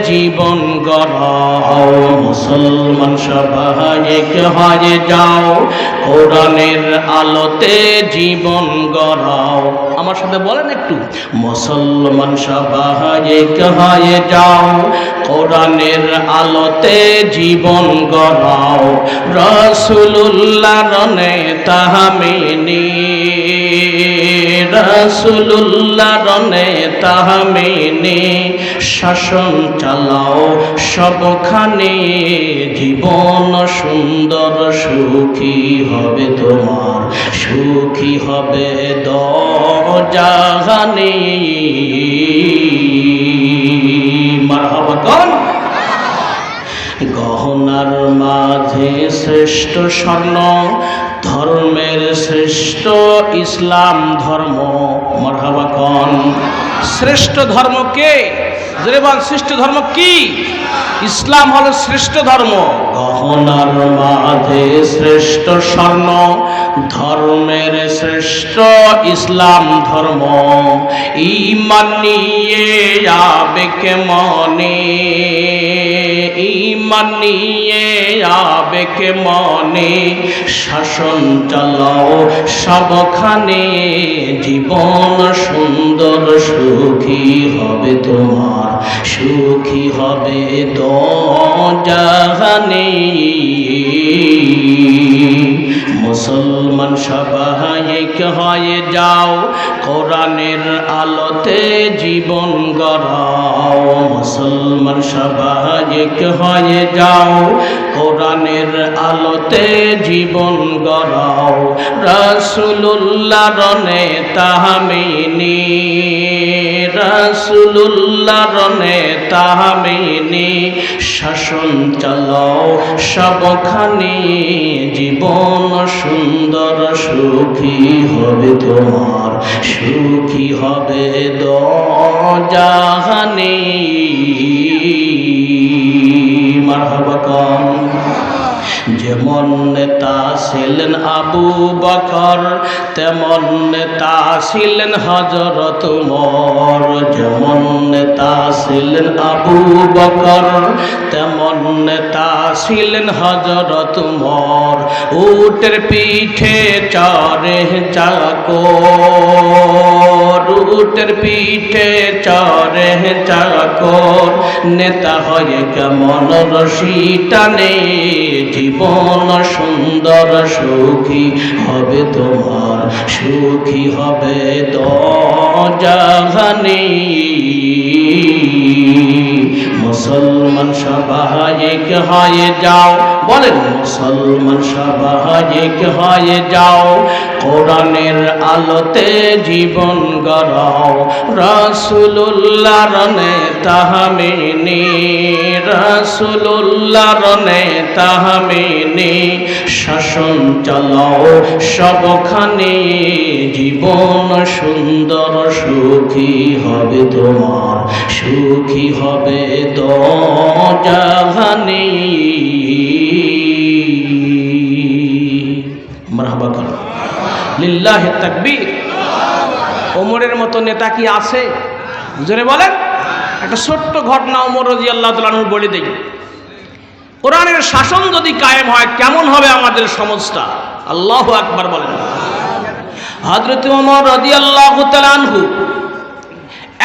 জীবন গড়াও, মুসলমান সবাই এক হয়ে যাও, কোরআনের আলোতে জীবন গড়াও। আমার সাথে বলেন একটু, মুসলমান সবাই এক হয়ে যাও, কোরআনের আলোতে জীবন গড়াও। রাসূলুল্লাহর নেতা মেনে, রাসূলুল্লাহর নেতা মেনে শাসন চালাও সবখানে, জীবন সুন্দর সুখী হবে তোমার, সুখী হবে দজাহানে। মারহাবা কোন? গহনার মাঝে শ্রেষ্ঠ স্বর্ণ, ধর্মের শ্রেষ্ঠ ইসলাম ধর্ম। মারহাবা কোন? শ্রেষ্ঠ ধর্ম কে? যেমন শ্রেষ্ঠ ধর্ম কি? ইসলাম হলো শ্রেষ্ঠ ধর্ম। গহনার মাঝে শ্রেষ্ঠ স্বর্ণ, ধর্মের শ্রেষ্ঠ ইসলাম ধর্ম। ঈমান নিয়ে আবেগ মনে, ঈমান নিয়ে আবেগ মনে শাসন চালাও সবখানে, জীবন সুন্দর সুখী হবে তোমার, সুখী হবে দজাহানে। মুসলমান সবাই এক হয়ে যাও, কোরআনের আলোতে জীবন গড়াও। মুসলমান সবাই এক হয়ে যাও, কোরআনের আলোতে জীবন গড়াও। রাসূলুল্লাহর নেতা মেনে, রাসূলুল্লাহর নেতা মেনে শাসন চালাও সবখানে, জীবন সুন্দর সুখী হবে তোমার, সুখী হবে দজাহানে। মারহাবা কোন? যেমন নেতা ছিলেন আবু বকর, তেমন নেতা ছিলেন হযরত ওমর। যেমন নেতা ছিলেন আবু বকর, তেমন নেতা ছিলেন হযরত ওমর। উটের পিঠে চড়ে চাকর, উটের পিঠে চড়ে চাকর, নেতা হয়ে কেমন রশি টানে, জীবন সুন্দর সুখী হবে তোমার, সুখী হবে দজাহানে। মুসলমান সবাই এক হয়ে যাও, বলেন মুসলমান সবাই এক হয়ে যাও, কোরআনের আলোতে জীবন গড়াও। রাসূলুল্লাহর নেতা মেনে, রাসূলুল্লাহর নেতা মেনে শাসন চালাও সবখানে, জীবন সুন্দর সুখী হবে তোমার, সুখী হবে দজাহানে। মারহাবা করো, লিল্লাহি তাকবীর। ওমরের মতো নেতা কি আছে? জোরে বলেন। একটা ছোট্ট ঘটনা ওমর রাদিয়াল্লাহু তাআলা আনহু বলে দেই। কোরআনের শাসন যদি কায়েম হয় কেমন হবে আমাদের সমাজটা? আল্লাহু আকবার বলেন। হযরত ওমর রাদিয়াল্লাহু তাআলা আনহু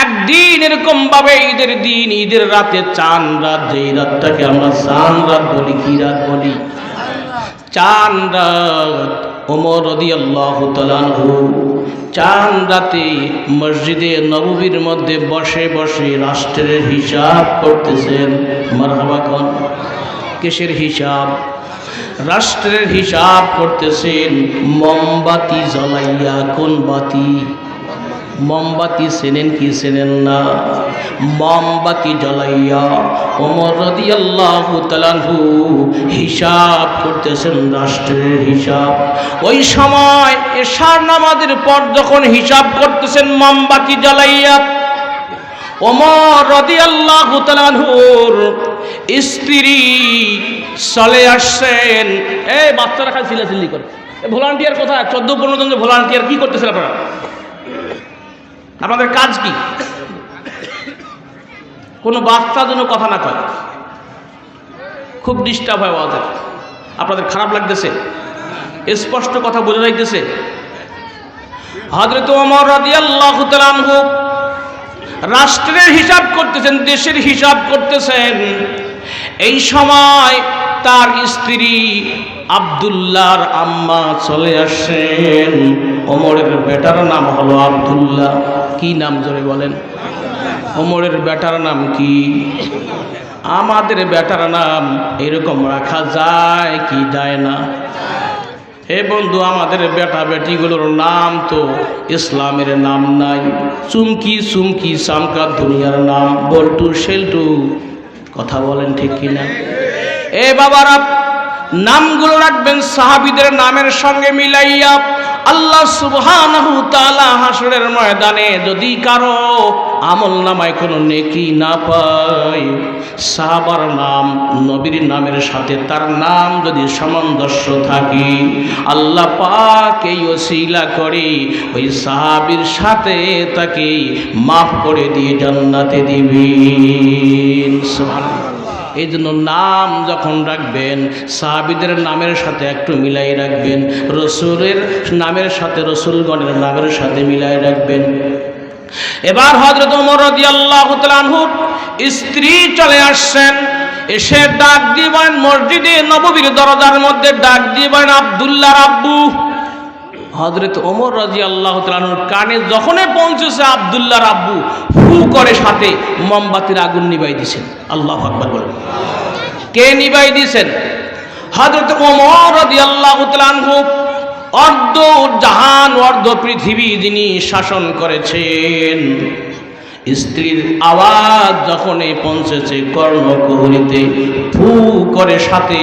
একদিন এরকম ভাবে ঈদের দিন, ঈদের রাতে চাঁদ রাত, যেই রাতটাকে আমরা চাঁদ রাত বলি, কি রাত বলি? চাঁদ রাত। ওমর রাদিয়াল্লাহু তাআলা আনহু চাঁদ রাতে মসজিদে নববীর মধ্যে বসে বসে রাষ্ট্রের হিসাব করতেছেন। মারহাবা কোন? কিসের হিসাব? রাষ্ট্রের হিসাব করতেছেন মোমবাতি জ্বলাইয়া। কোন বাতি? মোমবাতি চেনেন কি চেনেন না? মোমবাতি জ্বলাইয়া ওমর রাদিয়াল্লাহু তাআলা আনহু হিসাব করতেছেন, রাষ্ট্রের হিসাব। ওই সময় এশার নামাজের পর যখন হিসাব করতেছেন মোমবাতি জ্বলাইয়া, ওমর রাদিয়াল্লাহু তাআলা আনহুর স্ত্রী চলে আসছেন। এই বাচ্চারা খালি চিল্লাচিল্লি করে। ভলান্টিয়ার কোথায়? 14-15 জন ভলান্টিয়ার কি করতেছেন আপনারা? আপনাদের কাজ কি? কোনো বাচ্চা যেন কথা না কয়, খুব ডিস্টার্ব হয় ওদের। আপনাদের খারাপ লাগতেছে? স্পষ্ট কথা বোঝা যাইতেছে? হযরত ওমর রাদিয়াল্লাহু তাআলা আনহু রাষ্ট্রের হিসাব করতেছেন, দেশের হিসাব করতেছেন। এই সময় তার স্ত্রী আব্দুল্লাহর আম্মা চলে আসেন। ওমরের বেটার নাম হলো আব্দুল্লাহ। কি নাম জোরে বলেন? ওমরের বেটার নাম কি? আমাদের বেটার নাম এরকম রাখা যায় কি যায় না? হে বন্ধু, আমাদের বেটা বেটিগুলোর নাম তো ইসলামের নাম নাই। চুমকি চুমকি চামকা দুনিয়ার নাম, বল্টু শেল্টু। কথা বলেন ঠিক কিনা? এ বাবারা, নামগুলো রাখবেন সাহাবীদের নামের সঙ্গে মিলাইয়া। আল্লাহ সুবহানাহু তাআলা হাসরের ময়দানে যদি কারো আমল নামায় কোনো নেকি না পায়, সাহাবার নাম নবীর নামের সাথে তার নাম যদি সামঞ্জস্য থাকে, আল্লাহ পাক এই ওসিলা করে ওই সাহাবীর সাথে তাকে মাফ করে দিয়ে জান্নাতে দিবেন। সুবহানাল্লাহ। এই জন্য নাম যখন রাখবেন সাহাবীদের নামের সাথে একটু মিলাই রাখবেন, রসুলের নামের সাথে রসুলগণের নামের সাথে মিলাই রাখবেন। এবার হযরত ওমর রাদিয়াল্লাহু তাআলা আনহুর স্ত্রী চলে আসছেন। এসে ডাক দিয়ে বলেন, মসজিদে নববীর দরজার মধ্যে ডাক দিয়ে বলেন, আব্দুল্লাহর আব্বু। হযরত ওমর রাদিয়াল্লাহু তাআলা আনহুর কানে যখনই পৌঁছেছে আব্দুল্লাহর আব্বু, ফু করে সাথে মোমবাতির আগুন নিভাই দিয়েছেন। আল্লাহু আকবার বলেন। কে নিভাই দিয়েছেন? হযরত ওমর রাদিয়াল্লাহু তাআলা আনহু, অর্ধ জাহান অর্ধ পৃথিবী যিনি শাসন করেছেন। স্ত্রীর আওয়াজ যখন পৌঁছেছে কর্ণকুহরিতে, ফু করে সাথে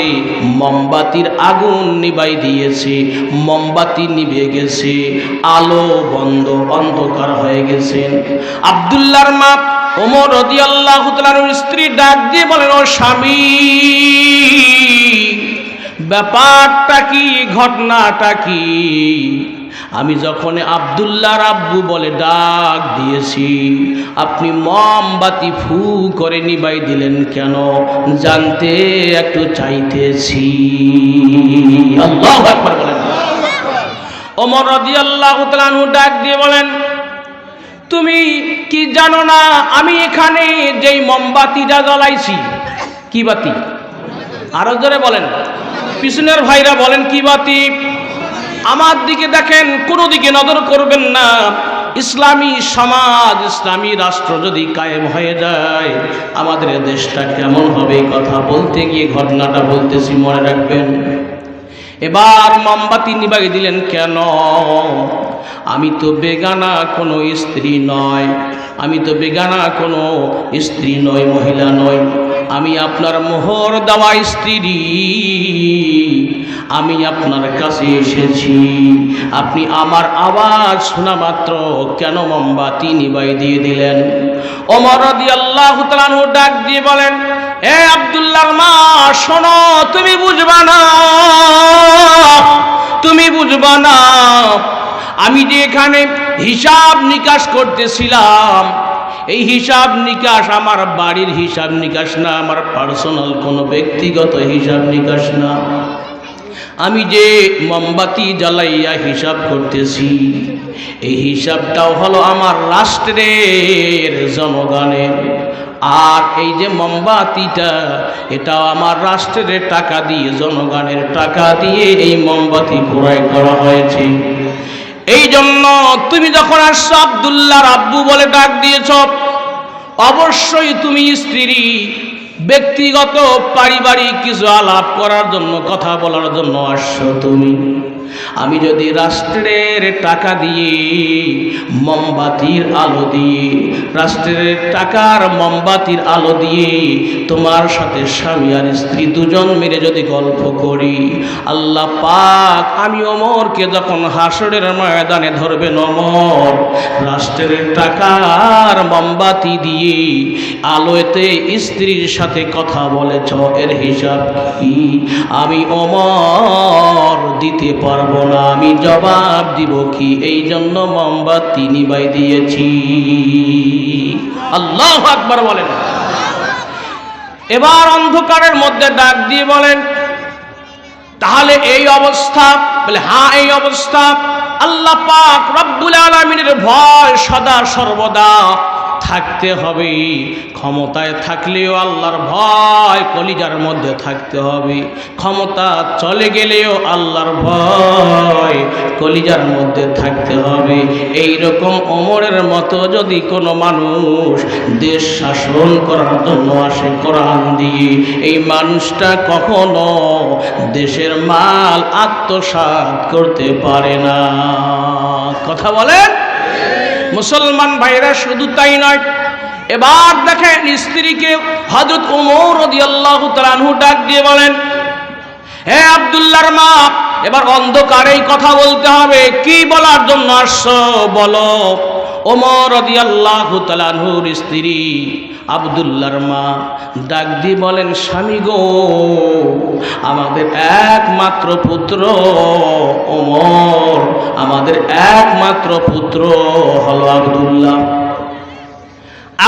মোমবাতির আগুন নিভাই দিয়েছে। মোমবাতি নিভে গেছে, আলো বন্ধ, অন্ধকার হয়ে গেছেন। আব্দুল্লাহর মা ওমর রাদিয়াল্লাহু তাআলার স্ত্রী ডাক দিয়ে বলেন, ও স্বামী, ব্যাপারটা কি, ঘটনাটা কি? আমি যখন আব্দুল্লাহর আব্বু বলে ডাক দিয়েছি, আপনি মোমবাতি ফু করে নিভাই দিলেন কেন? জানতে একটু চাইতেছি। আল্লাহু আকবার বলেন। ওমর রাদিয়াল্লাহু তাআলা আনহু ডাক দিয়ে বলেন, তুমি কি জানো না আমি এখানে যেই মোমবাতিটা জ্বালাইছি? কি বাতি? আরো জোরে বলেন, পিছনের ভাইরা বলেন কি বাতি? আমার দিকে দেখেন, কোনো দিকে নজর করবেন না। ইসলামী সমাজ, ইসলামী রাষ্ট্র যদি কায়েম হয়ে যায়, আমাদের দেশটা কেমন হবে? কথা বলতে গিয়ে ঘটনাটা বলতেছি, মনে রাখবেন। এবার মোমবাতি নিভাই দিলেন কেন? আমি তো বেগানা কোনো স্ত্রী নয়, আমি তো বেগানা কোনো স্ত্রী নই, মহিলা নই, আমি আপনার মোহর দেওয়া স্ত্রী। আমি আপনার কাছে এসেছি, আপনি আমার আওয়াজ শোনা মাত্র কেন মোমবাতি নিভাই দিয়ে দিলেন? ওমর রাদিয়াল্লাহু তাআলা আনহু ডাক দিয়ে বলেন, হে আব্দুল্লাহর মা, শোনো, তুমি বুঝবা না, তুমি বুঝবা না। আমি যে এখানে হিসাব নিকাশ করতেছিলাম, এই হিসাব নিকাশ আমার বাড়ির হিসাব নিকাশ না, আমার পার্সোনাল কোনো ব্যক্তিগত হিসাব নিকাশ না। আমি যে মোমবাতি জ্বালাইয়া হিসাব করতেছি, এই হিসাবটাও হলো আমার রাষ্ট্রের জনগণের। আর এই যে মোমবাতিটা, এটাও আমার রাষ্ট্রের টাকা দিয়ে, জনগণের টাকা দিয়ে এই মোমবাতি ক্রয় করা হয়েছে। এই জন্য তুমি যখন আসছো আব্দুল্লাহর আব্বু বলে ডাক দিয়েছ, অবশ্যই তুমি স্ত্রী, ব্যক্তিগত পারিবারিক কিছু আলাপ করার জন্য, কথা বলার জন্য আসছো তুমি। আমি যদি রাষ্ট্রের টাকা দিয়ে, মোমবাতির আলো দিয়ে, রাষ্ট্রের টাকার মোমবাতির আলো দিয়ে তোমার সাথে স্বামী আর স্ত্রী দুজন মিলে যদি গল্প করি, আল্লাহ পাক আমি ওমরকে যখন হাসরের ময়দানে ধরবেন, ওমর রাষ্ট্রের টাকার মোমবাতি দিয়ে আলোতে স্ত্রীর সাথে কথা বলেছ, এর হিসাব কি? আমি ওমর দিতে পারবো না, আমি জবাব দিব কি? এই জন্য মোমবাতি নিভাই দিয়েছি। আল্লাহু আকবার বলেন। এবার অন্ধকারের মধ্যে ডাক দিয়ে বলেন, তাহলে এই অবস্থা? বলে হ্যাঁ, এই অবস্থা। আল্লাহ পাক রব্বুল আলামিনের ভয় সদা সর্বদা থাকতে হবে। ক্ষমতায় থাকলেও আল্লাহর ভয় কলিজার মধ্যে থাকতে হবে, ক্ষমতা চলে গেলেও আল্লাহর ভয় কলিজার মধ্যে থাকতে হবে। এই রকম ওমরের মতো যদি কোনো মানুষ দেশ শাসন করার জন্য আসে কোরআন দিয়ে, এই মানুষটা কখনো দেশের মাল আত্মসাৎ করতে পারে না। কথা বলেন মুসলমান ভাইরা। শুধু তাই নয়, এবার দেখেন স্ত্রীকে হযরত ওমর রাদিয়াল্লাহু তাআলা আনহু ডাক দিয়ে বলেন, হে আব্দুল্লাহর মা, এবার অন্ধকারেই কথা বলতে হবে। কি বলার জন্য আসছো বলো। ওমর রাদিয়াল্লাহু তাআলা আনহুর স্ত্রী আব্দুল্লাহর মা ডাক দিয়ে বলেন, স্বামী গো, আমাদের একমাত্র পুত্র ওমর, আমাদের একমাত্র পুত্র হলো আব্দুল্লাহ।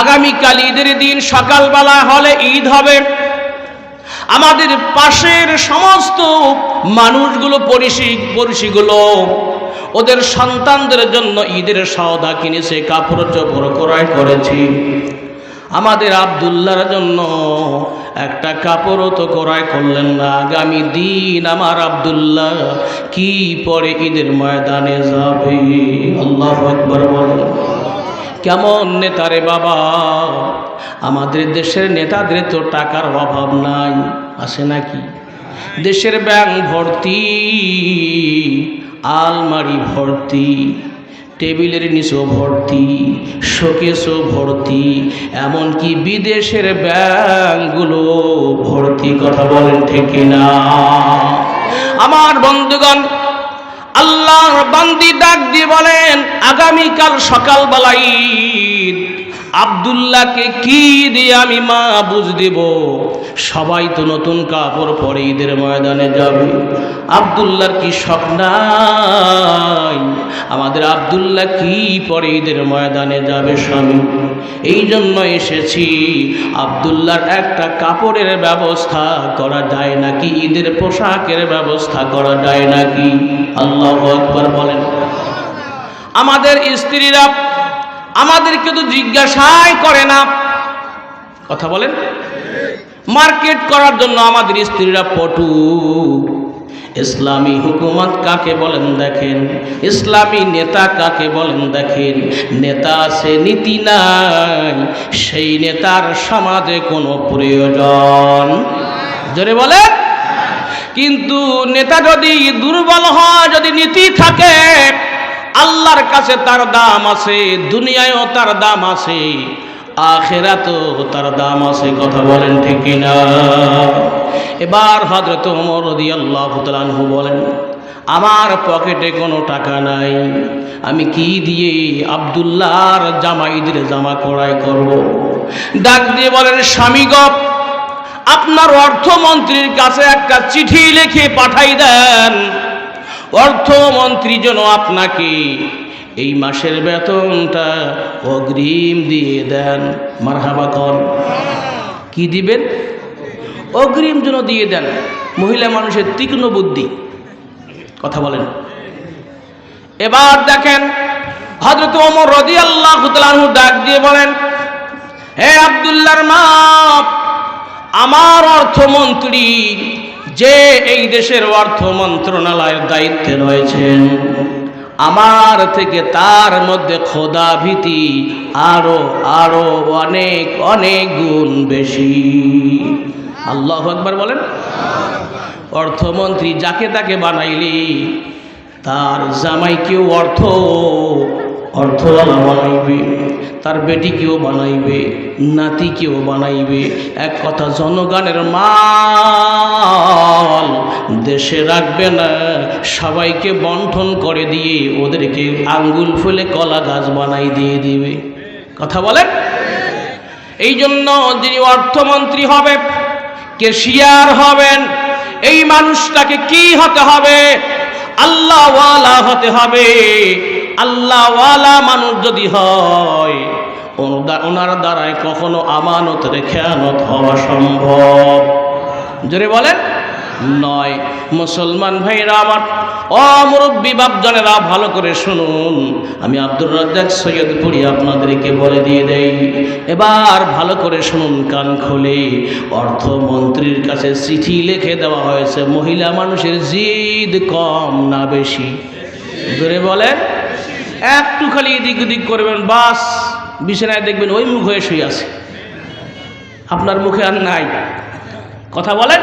আগামীকাল ঈদের দিন সকালবেলা হলে ঈদ হবে। আমাদের পাশের সমস্ত মানুষগুলো পড়শিগুলো ওদের সন্তানদের জন্য ঈদের সওদা কিনেছে, কাপড় চোপড় ক্রয় করেছি। আমাদের আব্দুল্লাহর জন্য একটা কাপড়ও তো ক্রয় করলেন না। আগামী দিন আমার আব্দুল্লাহ কি পরে ঈদের ময়দানে যাবে? আল্লাহু আকবার বলেন। কেমন নেতারে বাবা! আমাদের দেশের নেতাদের তো টাকার অভাব নাই, আছে নাকি? দেশের ব্যাংক ভর্তি, আলমারি ভর্তি, টেবিলের নিচেও ভর্তি, শোকেসও ভর্তি, এমনকি বিদেশের ব্যাংকগুলো ভর্তি। কথা বলেন ঠিক কিনা? আমার বন্ধুগণ, আল্লাহর বান্দি ডাক দিয়ে বলেন, আগামীকাল সকালবেলা ঈদ, আব্দুল্লাহকে কি দিয়ে আমি মা বুঝ দেব? সবাই তো নতুন কাপড় পরে ঈদের ময়দানে যাবে। আব্দুল্লাহর কি শখ নাই? আমাদের আব্দুল্লাহ কি পরে ঈদের ময়দানে যাবে স্বামী? এই জন্য এসেছি, আব্দুল্লাহর একটা কাপড়ের ব্যবস্থা করা যায় নাকি? ঈদের পোশাকের ব্যবস্থা করা যায় নাকি? আল্লাহু আকবার বলেন। আমাদের স্ত্রীরা আমাদেরকে তো জিজ্ঞাসাই করে না। কথা বলেন। মার্কেট করার জন্য আমাদের স্ত্রীরা পটু। ইসলামী হুকুমত কাকে বলেন দেখেন, ইসলামী নেতা কাকে বলেন দেখেন। নেতা আছে, নীতি নাই, সেই নেতার সমাজে কোনো প্রয়োজন। জোরে বলে। কিন্তু নেতা যদি দুর্বল হয়, যদি নীতি থাকে, আল্লাহর কাছে তার দাম আছে, দুনিয়ায়ও তার দাম আছে, আখিরাতেও তার দাম আছে। কথা বলেন ঠিক কিনা? এবার হযরত ওমর রাদিয়াল্লাহু তাআলা আনহু বলেন, আমার পকেটে কোনো টাকা নাই, আমি কি দিয়ে আব্দুল্লাহর জামা, ঈদের জামা ক্রয় করব? ডাক দিয়ে বলেন, স্বামী গো, আপনার অর্থমন্ত্রীর কাছে একটা চিঠি লিখে পাঠাই দেন। অর্থমন্ত্রী যেন আপনাকে এই মাসের বেতনটা অগ্রিম দিয়ে দেন। মারহাবা কন। কি দিবেন? অগ্রিম যেন দিয়ে দেন। মহিলা মানুষের তীক্ষ্ণ বুদ্ধি। কথা বলেন। এবার দেখেন হযরত ওমর রাদিয়াল্লাহু তাআলা আনহু ডাক দিয়ে বলেন, হে আব্দুল্লাহর মা, আমার অর্থমন্ত্রী যে এই দেশের অর্থ মন্ত্রণালয়ের দায়িত্বে রয়েছেন, আমার থেকে তার মধ্যে খোদা ভীতি আরো আরো অনেক অনেক গুণ বেশি। আল্লাহু আকবার বলেন। অর্থমন্ত্রী যাকে তাকে বানাইলি, তার জামাইকেও অর্থওয়ালা বানাইবে, তার বেটিকেও বানাইবে, নাতিকেও বানাইবে। এক কথা, জনগণের মাল দেশে রাখবে না, সবাইকে বন্টন করে দিয়ে ওদেরকে আঙ্গুল ফুলে কলা গাছ বানাই দিয়ে দিবে। কথা বলেন। এই জন্য যিনি অর্থমন্ত্রী হবে, ক্যাশিয়ার হবেন, এই মানুষটাকে কি হতে হবে? আল্লাহওয়ালা হতে হবে। আল্লাহওয়ালা মানুষ যদি হয়, ওনার দ্বারায় কখনো আমানতের খেয়ানত হওয়া সম্ভব? জোরে বলেন নয়। মুসলমান ভাইরা আমার, মুরব্বী বাপজনেরা ভালো করে শুনুন, আমি আব্দুর রাজ্জাক সৈয়দপুরি আপনাদেরকে বলে দিয়ে দেই, এবার ভালো করে শুনুন কান খুলে। অর্থমন্ত্রীর কাছে চিঠি লিখে দেওয়া হয়েছে। মহিলা মানুষের জিদ কম না বেশি? ধরে বলেন, একটু খালি এদিক ওদিক করবেন, বাস বিছানায় দেখবেন ওই মুখ হয়ে শুয়ে আছে, আপনার মুখে আর নাই। কথা বলেন,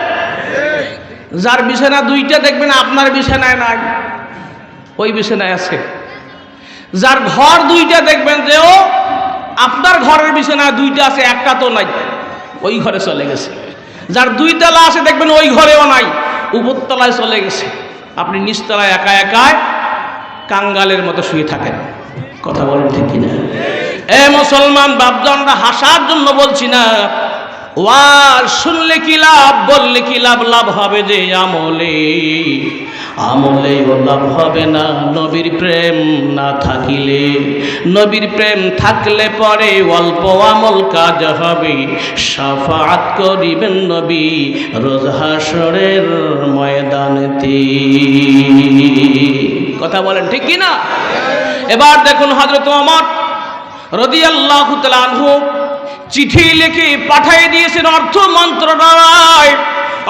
যার বিছানা দুইটা দেখবেন আপনার বিছানায় নাই, ওই বিছানায় আছে। যার ঘর দুইটা দেখবেন যে ও আপনার ঘরের বিছানায় দুইটা আছে, একটা তো নাই, ওই ঘরে চলে গেছে। যার দুইতলা আছে দেখবেন ওই ঘরেও নাই, উপরতলায় চলে গেছে। আপনি নিচতলায় একা একাই কাঙ্গালের মতো শুয়ে থাকেন। কথা বলেন ঠিক কিনা? এ মুসলমান বাপজনরা, হাসার জন্য বলছি না, ওয়াজ শুনলে কি লাভ, বললে কি লাভ? লাভ হবে যে আমলে, আমলেও লাভ হবে না নবীর প্রেম না থাকিলে। নবীর প্রেম থাকলে পরে অল্প আমল কাজ হবে, শাফাআত করিবেন নবী রোজ হাশরের ময়দানেতে। কথা বলেন ঠিক কি না? এবার দেখুন, হযরত ওমর রাদিয়াল্লাহু তাআলা আনহু চিঠি লিখে পাঠিয়ে দিয়েছেন অর্থ মন্ত্রণালয়।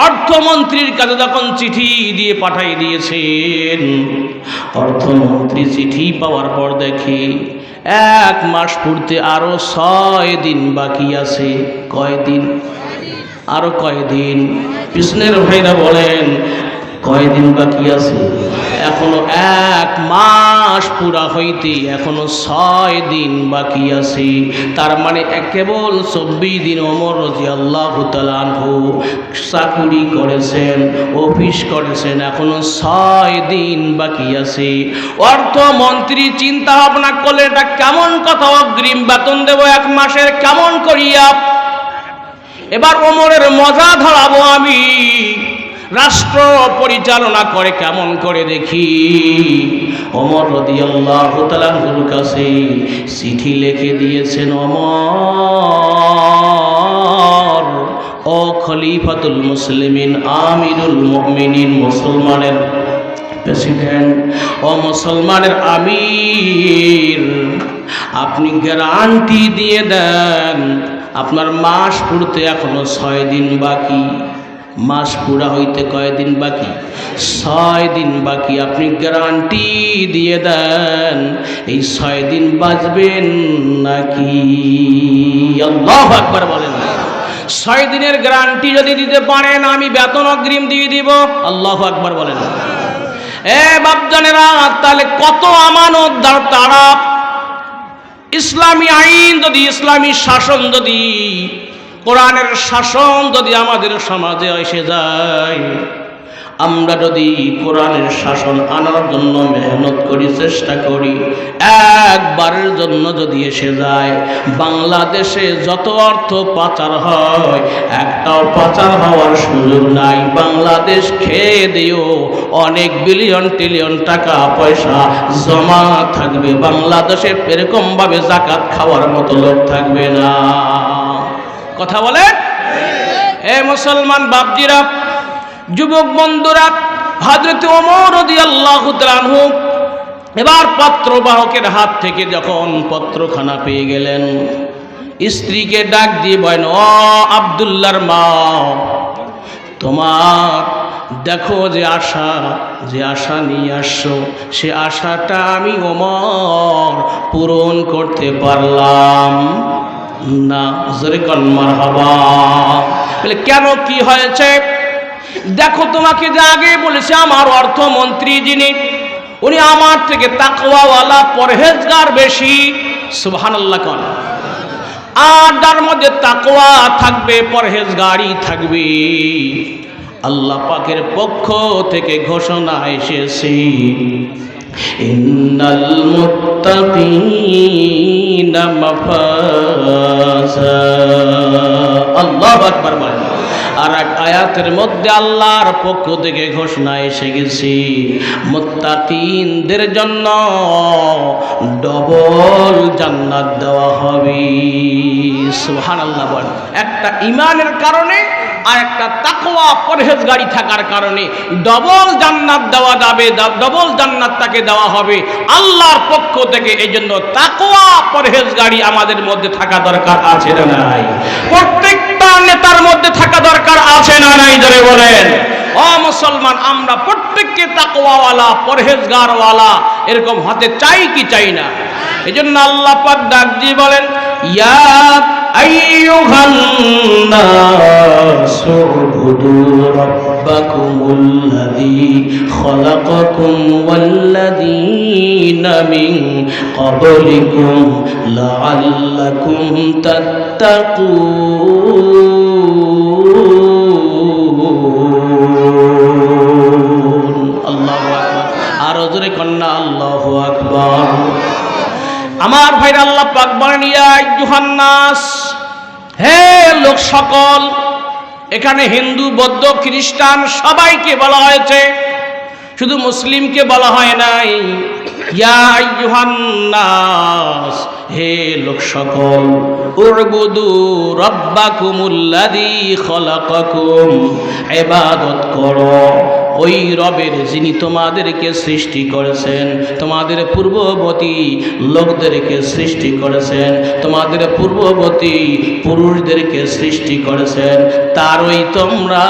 অর্থমন্ত্রীর কাছে যখন চিঠি দিয়ে পাঠিয়ে দিয়েছেন, অর্থমন্ত্রী চিঠি পাওয়ার পর দেখে 1 মাস পূর্তি আরো 6 দিন বাকি আছে। কয়দিন? আরো কয়দিন? কৃষ্ণের ভাইরা বলেন কয়দিন বাকি আছে? এখনো 1 মাস পুরা হইতে এখনো 6 দিন বাকি আছে। তার মানে কেবল 24 দিন ওমর রাদিয়াল্লাহু তাআলা আনহু চাকুরি করেছেন, অফিস করেছেন, এখনো 6 দিন বাকি আছে। অর্থমন্ত্রী চিন্তা ভাবনা করলে এটা কেমন কথা, অগ্রিম বেতন দেব 1 মাসের, কেমন করিয়া এবার ওমরের মজা ধরাবো আমি, রাষ্ট্র পরিচালনা করে কেমন করে দেখি। ওমর রাদিয়াল্লাহু তাআলার কাছে চিঠি লিখে দিয়েছেন, ওমর ও খলিফাতুল মুসলিমিন, আমিরুল মুমিনিন, মুসলমানের প্রেসিডেন্ট, ও মুসলমানের আমির, আপনি গ্যারান্টি দিয়ে দেন আপনার মাস পুরতে এখনো 6 দিন বাকি। মাস পুরা হইতে কয়দিন বাকি? 6 দিন বাকি। আপনি গ্যারান্টি দিয়ে দেন এই 6 দিন বাঁচবেন নাকি? আল্লাহু আকবার বলেন। 6 দিনের গ্যারান্টি যদি দিতে পারেন আমি বেতন অগ্রিম দিয়ে দিব। আল্লাহু আকবার বলেন। এ বাপজানেরা, তাহলে কত আমানতদার তারা। ইসলামী আইন যদি, ইসলামী শাসন যদি, কোরআনের শাসন যদি আমাদের সমাজে এসে যায়, আমরা যদি কোরআনের শাসন আনার জন্য মেহনত করি, চেষ্টা করি, একবারের জন্য যদি এসে যায়, বাংলাদেশে যত অর্থ পাচার হয় একটাও পাচার হওয়ার সুযোগ নাই। বাংলাদেশ খেয়ে দিও অনেক বিলিয়ন ট্রিলিয়ন টাকা পয়সা জমা থাকবে, বাংলাদেশে এরকম ভাবে যাকাত খাওয়ার মতো লোক থাকবে না। কথা বলে হে মুসলমান বাপজিরা, যুবক বন্ধুরা, হযরত ওমর রাদিয়াল্লাহু তাআলা আনহু এবার পত্রবাহকের হাত থেকে যখন পত্রখানা পেয়ে গেলেন, স্ত্রীকে ডাক দিয়ে বলেন, ও আব্দুল্লাহর মা, তোমার দেখো যে আশা নিয়ে আসছো, সে আশাটা আমি ওমর পূরণ করতে পারলাম না। জোরে কোন মারহাবা। বলে কেন, কি হয়েছে? দেখো, তোমাকে যে আগে বলেছে, আমার অর্থমন্ত্রী যিনি, উনি আমার থেকে তাকওয়াওয়ালা, পরহেজগার বেশি। সুবহানাল্লাহ কোন। আর তার মধ্যে তাকওয়া থাকবে, পরহেজগারি থাকবে। আল্লাহ পাকের পক্ষ থেকে ঘোষণা এসেছে, ইন্নাল মুত্তাকিনা মাফাজা। আল্লাহু আকবার বলেন। আর এক আয়াতের মধ্যে আল্লাহর পক্ষ থেকে ঘোষণা এসে গেছে, মুত্তাকিনদের জন্য ডবল জান্নাত দেওয়া হবে। সুবহানাল্লাহ। বল, একটা ঈমানের কারণে আর একটা তাকওয়া পরহেজগারি থাকার কারণে ডবল জান্নাত দেওয়া যাবে, ডবল জান্নাত তাকে দেওয়া হবে আল্লাহর পক্ষ থেকে। এই জন্য তাকওয়া পরহেজগারি আমাদের মধ্যে থাকা দরকার আছে না নাই? প্রত্যেকটা নেতার মধ্যে থাকা দরকার আছে না নাই? জোরে বলেন। ও মুসলমান, আমরা প্রত্যেককে তাকওয়াওয়ালা পরহেজগারওয়ালা এরকম হতে চাই কি চাই না? এই জন্য আল্লাহ পাক ডাক দিয়ে বলেন, ইয়া আইয়ুহান নাস উবুদু রাব্বাকুমুল্লাযী খালাকাকুম ওয়াল্লাযীনা মিন ক্বাবলিকুম লাআল্লাকুম তাত্তাকুন। আল্লাহু আকবার। আর জোরে কন্না আল্লাহু আকবার। আমার ভাইরা, আল্লাহ পাক বলেন, ইয়া আইয়ুহান নাস, হে লোক সকল। এখানে হিন্দু, বৌদ্ধ, খ্রিস্টান সবাইকে বলা হয়েছে, শুধু মুসলিমকে বলা হয় নাই। ইয়া আইয়ুহান নাস, হে লোক সকল, উবুদু রাব্বাকুমুল্লাযী খালাকাকুম, ইবাদত করো ওই রবের যিনি তোমাদেরকে সৃষ্টি করেছেন, তোমাদের পূর্ববর্তী লোকদেরকে সৃষ্টি করেছেন, তোমাদের পূর্ববর্তী পুরুষদেরকে সৃষ্টি করেছেন, তারই তোমরা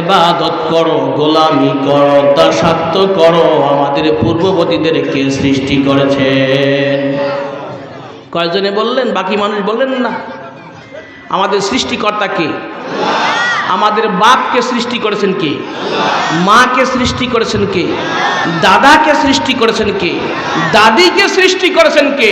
ইবাদত করো, গোলামি করো, দাসত্ব করো। আমাদের পূর্ববর্তীদেরকে সৃষ্টি করেছেন। কয়জনে বললেন? বাকি মানুষ বললেন না। আমাদের সৃষ্টিকর্তা কে? আমাদের বাপকে সৃষ্টি করেছেন কে? মাকে সৃষ্টি করেছেন কে? দাদাকে সৃষ্টি করেছেন কে? দাদিকে সৃষ্টি করেছেন কে?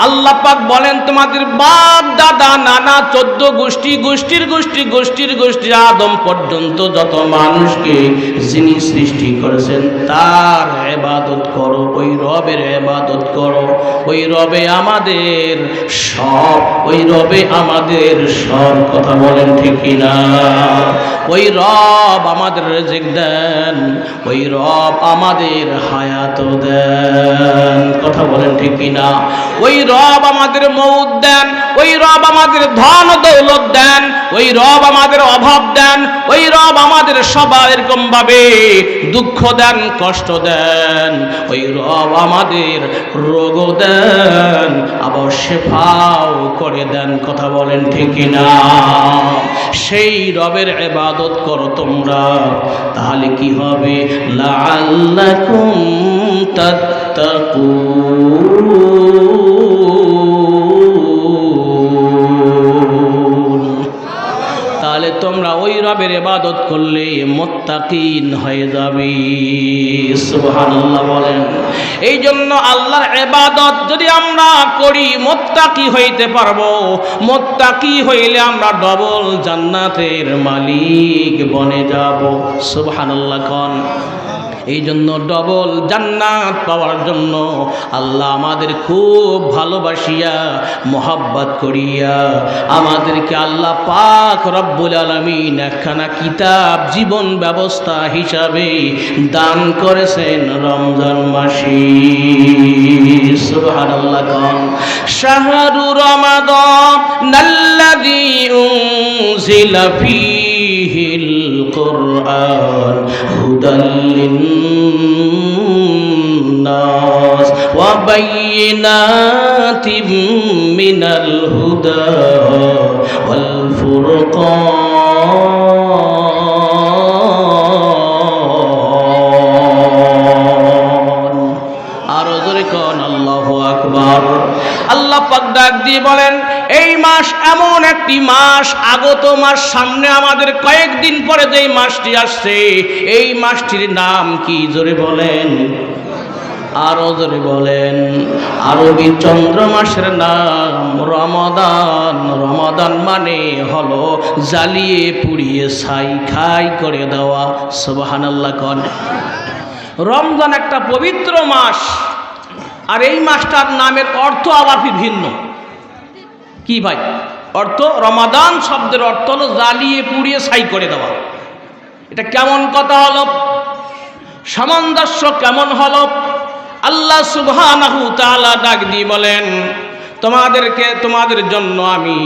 আল্লাহ পাক বলেন, তোমাদের বাপ দাদা নানা 14 গোষ্ঠী, গোষ্ঠীর গোষ্ঠী গোষ্ঠীর গোষ্ঠী আদম পর্যন্ত যত মানুষকে যিনি সৃষ্টি করেছেন তার ইবাদত করো, ওই রবের ইবাদত করো। ওই রবে আমাদের সব, ওই রবে আমাদের সব। কথা বলেন ঠিক কিনা? ওই রব আমাদের রিজিক দেন, ওই রব আমাদের হায়াত দেন। কথা বলেন ঠিক কিনা? ওই রব আমাদের মউত দেন, ওই রব আমাদের ধন দৌলত দেন, ওই রব আমাদের অভাব দেন, ওই রব আমাদের সবাই এরকম ভাবে দুঃখ দেন, কষ্ট দেন। ওই রব আমাদের রোগ দেন, আবার শেফাও করে দেন। কথা বলেন ঠিক কিনা? সেই রবের ইবাদত করো তোমরা, তাহলে কি হবে? লাআল্লাকুম তাত্তাকুন। তাহলে তোমরা ওই রবের ইবাদত করলে মুত্তাকিন হয়ে যাবে। সুবহানাল্লাহ বলেন। এই জন্য আল্লাহর ইবাদত যদি আমরা করি মুত্তাকি হইতে পারবো। মুত্তাকি হইলে আমরা ডবল জান্নাতের মালিক বনে যাব। সুবহানাল্লাহ কোন। এই জন্য ডবল জান্নাত পাওয়ার জন্য আল্লাহ আমাদের খুব ভালোবাসিয়া মোহাব্বত করিয়া আমাদেরকে আল্লাহ পাক রব্বুল আলামিন একখানা কিতাব জীবন ব্যবস্থা হিসাবে দান করেছেন রমজান মাসে। সুবহানাল্লাহ কোন। শাহরু রমাদানাল্লাযী উনজিলা ফীহিল কুরআন হুদাল লিন্নাস ওয়া বাইয়িনাতিম মিনাল হুদা ওয়াল ফুরকান। আরো জোরে কোন আল্লাহু আকবার। আল্লাহ পাক ডাক দিয়ে বলেন, এই মাস এমন একটি মাস, আগত মাস, সামনে আমাদের কয়েকদিন পরে যেই মাসটি আসছে, এই মাসটির নাম কি? জোরে বলেন, আরো জোরে বলেন। আরবি চন্দ্র মাসের নাম রমাদান। রমাদান মানে হলো জ্বালিয়ে পুড়িয়ে ছাই খাই করে দেওয়া। সুবহানাল্লাহ কোন। রমজান একটা পবিত্র মাস, আর এই মাসটার নামের অর্থ আবার ভিন্ন। কি ভাই? অর্থ রমাদান শব্দের অর্থ হলো জ্বালিয়ে পুড়িয়ে ছাই করে দেওয়া। এটা কেমন কথা হলো, সামঞ্জস্য কেমন হলো? আল্লাহ সুবহানাহু তাআলা ডাক দিয়ে বলেন, তোমাদের জন্য আমি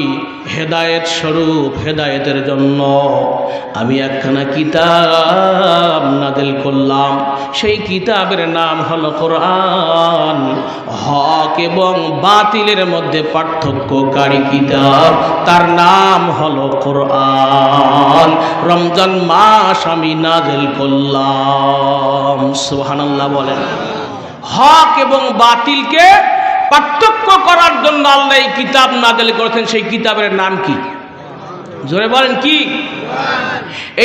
হেদায়েত স্বরূপ, হেদায়েতের জন্য আমি একখানা কিতাব নাযিল করলাম। সেই কিতাবের নাম হলো কোরআন। হক এবং বাতিলের মধ্যে পার্থক্যকারী কিতাব, তার নাম হলো কোরআন। রমজান মাস আমি নাযিল করলাম। সুবহানাল্লাহ বলেন। হক এবং বাতিলকে পার্থক্য করার জন্য আল্লাহ এই কিতাব নাযিল করেছেন। সেই কিতাবের নাম কি? জোরে বলেন কি?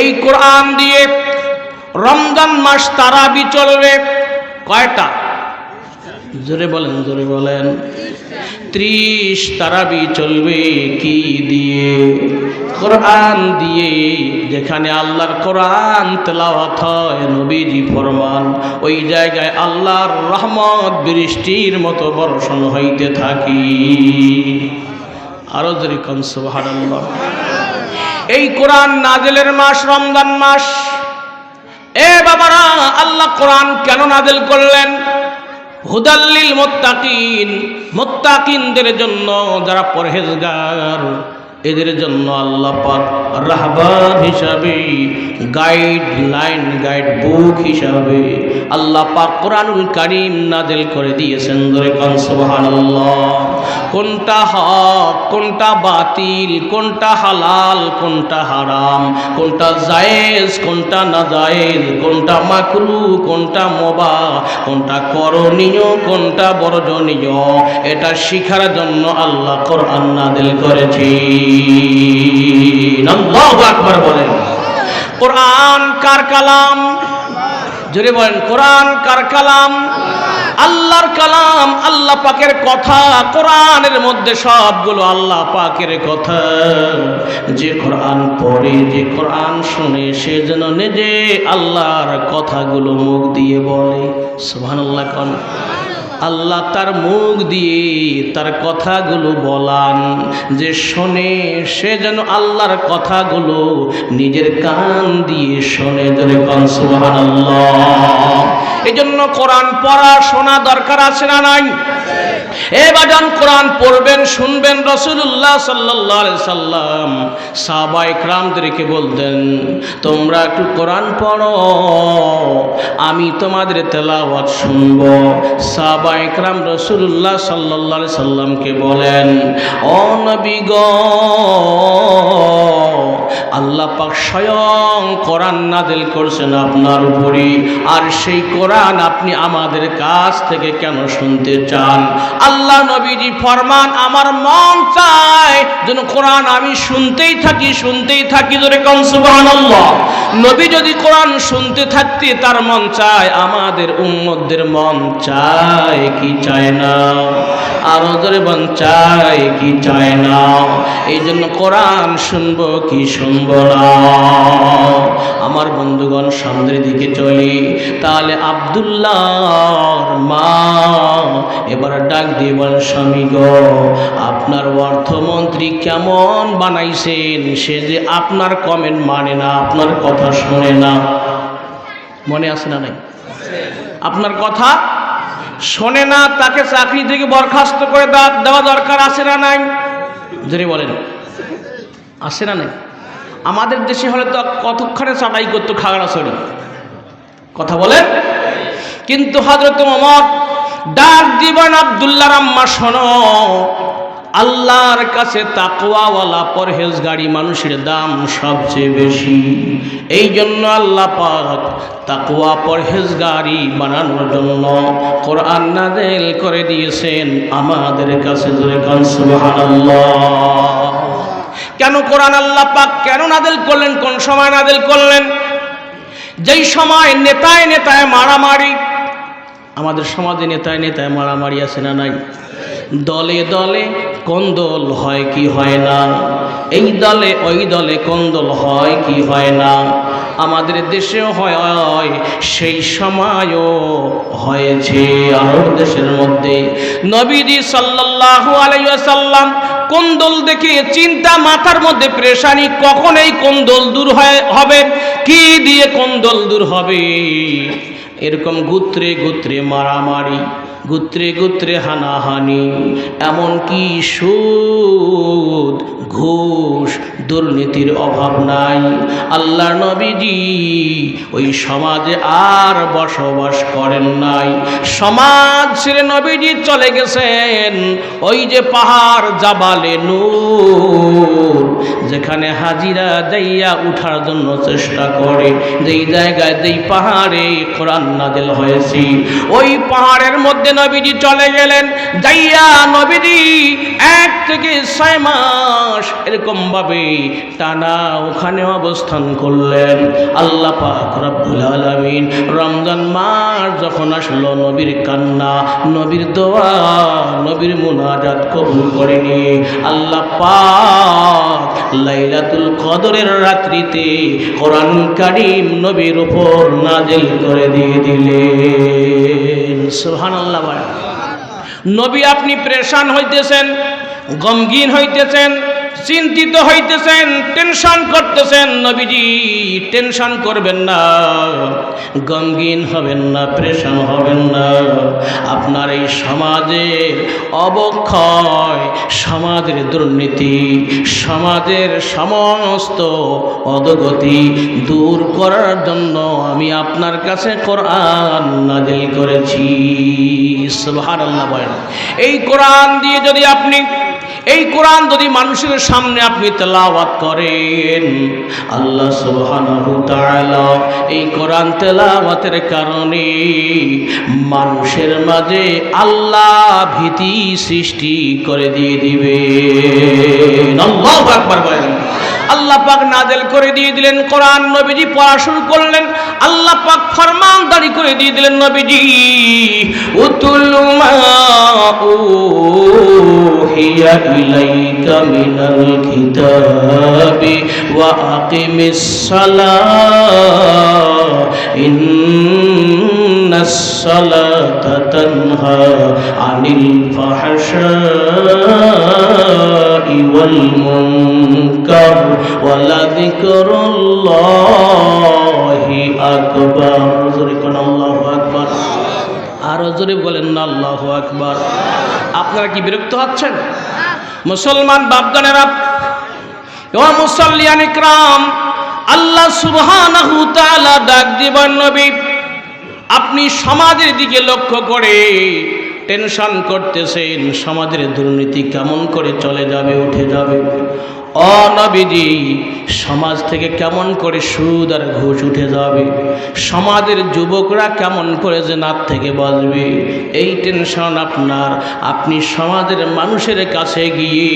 এই কোরআন দিয়ে রমজান মাস তারাবি চলবে। কয়টা? জোরে বলেন, জোরে বলেন। 30 তারাবি চলবে। কি দিয়ে? কোরআন দিয়ে। যেখানে আল্লাহর কোরআন তেলাওয়াত হয়, নবীজি ফরমান, ওই জায়গায় আল্লাহর রহমত বৃষ্টির মতো বর্ষণ হইতে থাকি। আরো জোরে কোন সুবহানাল্লাহ। এই কোরআন নাযিলের মাস রমজান মাস। এ বাবারা, আল্লাহ কোরআন কেন নাযিল করলেন? হুদাল্লিল মুত্তাকিন, মুত্তাকিনদের জন্য, যারা পরহেজগার, এদের জন্য আল্লাহ পাক রাহবার হিসাবে, গাইডলাইন, গাইড বুক হিসাবে আল্লাহ পাক কোরআনুল কারীম নাযিল করে দিয়েছেন। ধরে কোন সুবহানাল্লাহ। কোনটা হক, কোনটা বাতিল, কোনটা হালাল, কোনটা হারাম, কোনটা জায়েজ, কোনটা নাজায়েজ, কোনটা মাকরুহ, কোনটা মুবাহ, কোনটা করণীয়, কোনটা বর্জনীয়, এটা শিখার জন্য আল্লাহ কোরআন নাযিল করেছে। আল্লাহু আকবার বলেন। কোরআন কার কালাম? জোরে বলেন, কোরআন কার কালাম? আল্লাহর কালাম, আল্লাহ পাকের কথা। কোরআনের মধ্যে সবগুলো আল্লাহ পাকের কথা। যে কোরআন পড়ে, যে কোরআন শুনে, সে যেন নিজে আল্লাহর কথাগুলো মুখ দিয়ে বলে। সুবহানাল্লাহ কোন। আল্লাহ তার মুখ দিয়ে তার কথাগুলো বলান। যে শোনে, সে যেন আল্লাহর কথাগুলো নিজের কান দিয়ে শোনে। ধরে কোন সুবহানাল্লাহ। এই জন্য কোরআন পড়া শোনা দরকার আছে না নাই? এ বাজান, কোরআন পড়বেন, শুনবেন। রাসূলুল্লাহ সাল্লাল্লাহু আলাইহি সাল্লাম সাহাবায়ে কেরামদেরকে বলতেন, তোমরা একটু কোরআন পড়ো, আমি তোমাদের তেলাওয়াত শুনবো। সাহাবায়ে কেরাম রাসূলুল্লাহ সাল্লাল্লাহু আলাইহি সাল্লামকে বলেন, ও নবী গো, আল্লাহ পাক স্বয়ং কোরআন নাযিল করছেন আপনার উপরে, আর সেই কোরআন আপনি আমাদের কাছ থেকে কেন শুনতে চান? আল্লাহ নবীজি ফরমান, আমার মন চায় যেন কোরআন আমি শুনতেই থাকি, শুনতেই থাকি। ধরে কোন সুবহানাল্লাহ। নবী যদি কোরআন শুনতে থাকতে তার মন চায়, আমাদের উম্মতদের মন চায় কি চায় না? আরো ধরে মন চায় কি চায় না? এই জন্য কোরআন শুনবো কি শুনবো না? আমার বন্ধুগণ, সামনের দিকে চলি। তাহলে আব্দুল্লাহর মা এবার ডাক দিয়ে বলেন, স্বামী গো, আপনার অর্থমন্ত্রী কেমন বানাইছেন? সে যে আপনার কমেন্ট মানে না, আপনার কথা শোনে না। মনে আছে না নাই? আপনার কথা শোনে না, তাকে চাকরি থেকে বরখাস্ত করে দেওয়া দরকার আছে না নাই? যদি বলেন আছে না নাই? আমাদের দেশে হলে তো কতক্ষণে চাটাই করতো খাগড়াছড়ি। কথা বলেন। কিন্তু হযরত ওমর ডাক দিবেন, আব্দুল্লাহর আম্মা শোনো, আল্লাহর কাছে তাকওয়াওয়ালা পরহেজগারী মানুষের দাম সবচেয়ে বেশি। এই জন্য আল্লাহ পাক তাকওয়া পরহেজগারী বানানোর জন্য কোরআন নাযিল করে দিয়েছেন আমাদের কাছে। জোরে কোন সুবহানাল্লাহ। কেন কোরআন আল্লাহ পাক কেন নাযিল করলেন? কোন সময় নাযিল করলেন? যেই সময় নেতায় নেতায় মারামারি। আমাদের সমাজে নেতায় নেতায় মারামারি আছে না নাই? দলে দলে কোন্দল হয় কি হয় না? এই দলে ওই দলে কোন্দল হয় কি হয় না? আমাদের দেশেও হয়, সেই সময়ও হয়েছে আরব দেশের মধ্যে। নবীজি সাল্লাল্লাহু আলাইহি ওয়াসাল্লাম কোন্দল দেখে চিন্তা মাথার মধ্যে পেরেশানি, কখন এই কোন্দল দূর হবে, কি দিয়ে কোন্দল দূর হবে। এরকম গোত্রে গোত্রে মারামারি, গোত্রে গোত্রে হানাহানি, এমনকি সুদ ঘুষ দুর্নীতির অভাব নাই। আল্লাহর নবীজি ওই সমাজে আর বসবাস করেন নাই। সমাজ ছেড়ে নবীজি চলে গেছেন ওই যে পাহাড় জাবালে নূর, যেখানে হাজিরা যাইয়া উঠার জন্য চেষ্টা করে, যেই জায়গায় যেই পাহাড়ে কোরআন নাযিল হয়েছে, ওই পাহাড়ের মধ্যে নবীজি চলে গেলেন। যাইয়া নবীজি 1 থেকে 6 মাস এরকম ভাবে টানা ওখানে অবস্থান করলেন। আল্লাহ পাক রব্বুল আলামিন রমজান মাস যখন আসলো, নবীর কান্না, নবীর দোয়া, নবীর মুনাজাত কবুল করে নিয়ে আল্লাহ পাক লাইলাতুল কদরের রাত্রিতে কোরআন কারীম নবীর উপর নাযিল করে দিয়ে দিলেন। সুবহানাল্লাহ। নবী আপনি পেরেশান হইতেছেন, গমগীন হইতেছেন, চিন্তিত হইতেছেন, টেনশন করতেছেন। নবীজি টেনশন করবেন না, গমগীন হবেন না, পেরেশান হবেন না। আপনার এই সমাজের অবক্ষয়, সমাজের দুর্নীতি, সমাজের সমস্ত অধোগতি দূর করার জন্য আমি আপনার কাছে কোরআন নাযিল করেছি। সুবহানাল্লাহ। এই কোরআন দিয়ে যদি আপনি, এই কোরআন যদি মানুষের সামনে আপনি তেলাওয়াত করেন, আল্লাহ সুবহানাহু তাআলা এই কোরআন তেলাওয়াতের কারণে মানুষের মাঝে আল্লাহ ভীতি সৃষ্টি করে দিয়ে দিবেন। আল্লাহু আকবার বলেন। আল্লাহ পাক নাযিল করে দিয়ে দিলেন কোরআন, নবীজি পড়া শুরু করলেন। আল্লাহ পাক ফরমানদারি করে দিয়ে দিলেন নবীজি, উতুল মা উহিয়া ইলাইকা মিনাল কিতাবি ওয়া আকিমিস সালাহ ইন্নাস সালাতা তানহা আনিল ফাহশাই ওয়াল মুনকার ওয়ালাযিকরুল্লাহি আকবার। জোরে কোন আল্লাহু আকবার। আরো জোরে বলেন না আল্লাহু আকবার। আপনারা কি বিরক্ত হচ্ছেন? মুসলমান বাপদানেরা ও মুসাল্লিয়ান ইকরাম, আল্লাহ সুবহানাহু তাআলা ডাক দিবেন নবী, আপনি সমাজের দিকে লক্ষ্য করে টেনশন করতেছেন, সমাজের দুর্নীতি কেমন করে চলে যাবে, উঠে যাবে। ও নবীজি, সমাজ থেকে কেমন করে সুদ আর ঘুষ উঠে যাবে, সমাজের যুবকরা কেমন করে জিনাত থেকে বাঁচবে, এই টেনশন আপনার। আপনি সমাজের মানুষের কাছে গিয়ে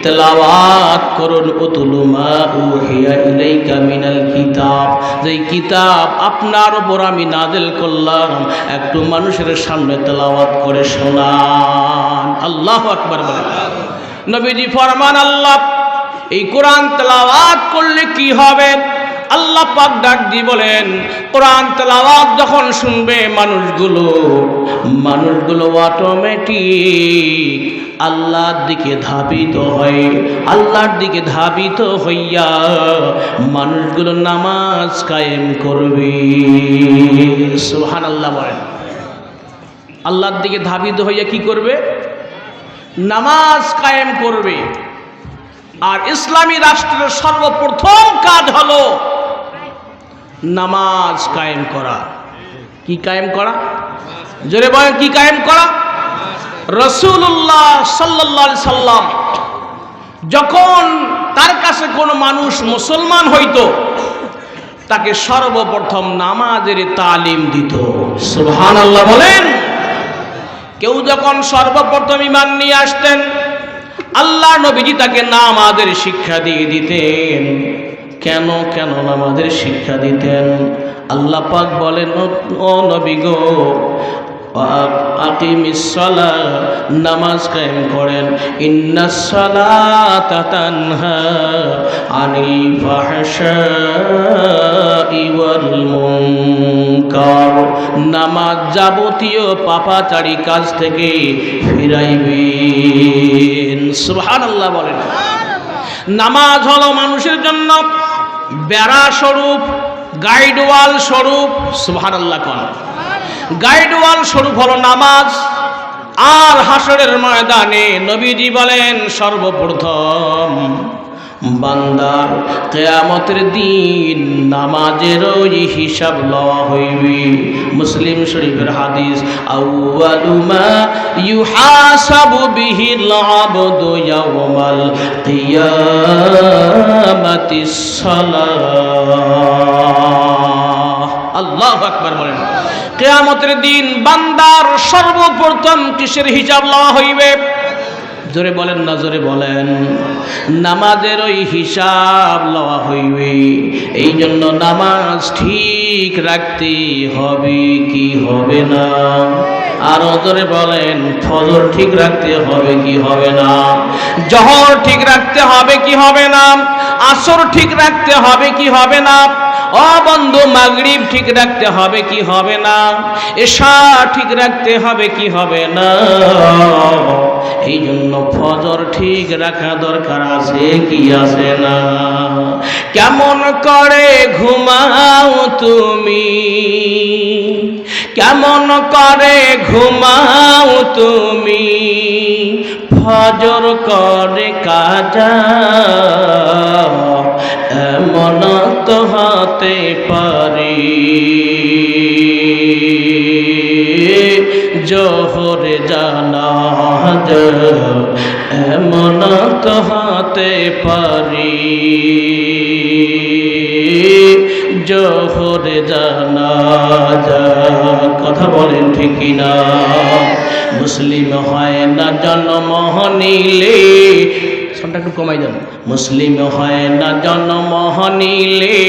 তেলাওয়াত করুন, উতুলু মা উহিয়া ইলাইকা মিনাল কিতাব, যেই কিতাব আপনার উপর আমি নাযিল করলাম, একটু মানুষের সামনে তেলাওয়াত করে শোনান। আল্লাহু আকবার বলেন। নবীজি ফরমান, আল্লাহ এই কোরআন তেলাওয়াত করলে কি হবে? আল্লাহ পাক ডাক দিয়ে বলেন, কোরআন তেলাওয়াত যখন শুনবে মানুষগুলো অটোমেটিক আল্লাহর দিকে ধাবিত হয়। আল্লাহর দিকে ধাবিত হইয়া মানুষগুলো নামাজ কায়েম করবে। সুবহানাল্লাহ বলেন। আল্লাহর দিকে ধাবিত হইয়া কি করবে? নামাজ কায়েম করবে। আর ইসলামী রাষ্ট্রের সর্বপ্রথম কাজ হলো নামাজ কায়েম করা। কি কায়েম করা? জোরে বলেন, কি কায়েম করা? রাসূলুল্লাহ সাল্লাল্লাহু আলাইহি সাল্লাম যখন তার কাছে কোনো মানুষ মুসলমান হইতো, তাকে সর্বপ্রথম নামাজের তালিম দিত। সুবহানাল্লাহ বলেন। কেউ যখন সর্বপ্রথম ঈমান নিয়ে আসতেন, আল্লাহ নবীজি তাকে নামাজের শিক্ষা দিয়ে দিতেন। কেন নামাজের শিক্ষা দিতেন? আল্লাহ পাক বলেন, ও নবী গো, আকিমিস সালাহ, নামাজ কায়েম করেন। ইন্নাস সালাতা তানহা আনিল ফাহশাই ওয়াল মুনকার, নামাজ যাবতীয় পাপাচারী কাজ থেকে ফিরাইবেন। সুবহানাল্লাহ বলেন। নামাজ হলো মানুষের জন্য বেড়া স্বরূপ, গাইডওয়াল স্বরূপ। সুবহানাল্লাহ কোন গাইডওয়াল স্বরূপ হলো নামাজ। আর হাসরের ময়দানে নবীজি বলেন সর্বপ্রথম বান্দার কিয়ামতের দিন নামাজেরই হিসাব লওয়া হইবে। মুসলিম শরীফের হাদিস, আউয়ালু মা ইউহাসাবু বিহিল আবদু ইয়াওমাল কিয়ামাতিস সালাহ। আল্লাহু আকবার বলেন। কিয়ামতের দিন বান্দার সর্বপ্রথম কিসের হিসাব লওয়া হইবে? জোরে বলেন না, জোরে বলেন। নামাজের ওই হিসাব লওয়া হইবে। এই জন্য নামাজ ঠিক রাখতে হবে কি হবে না? আরো জোরে বলেন। ফজর ঠিক রাখতে হবে কি হবে না? জোহর ঠিক রাখতে হবে কি হবে না? আসর ঠিক রাখতে হবে কি হবে না? ও বন্ধু, মাগরিব ঠিক রাখতে হবে কি হবে না? এশা ঠিক রাখতে হবে কি হবে না? এই জন্য ফজর ঠিক রাখা দরকার আছে কি আছে না? কেমন করে ঘুমাও তুমি, কেমন করে ঘুমাও তুমি, ফজর করে কাজা, এমন তো হতে পারে জোহর জানাজা, এমন তো হতে পারে জোহর জানাজা। কথা বলেন ঠিক কিনা? মুসলিম হয় না জন্ম নিলে, সাউন্ডটা একটু কমাই দেন। মুসলিম হয় না জন্ম নিলে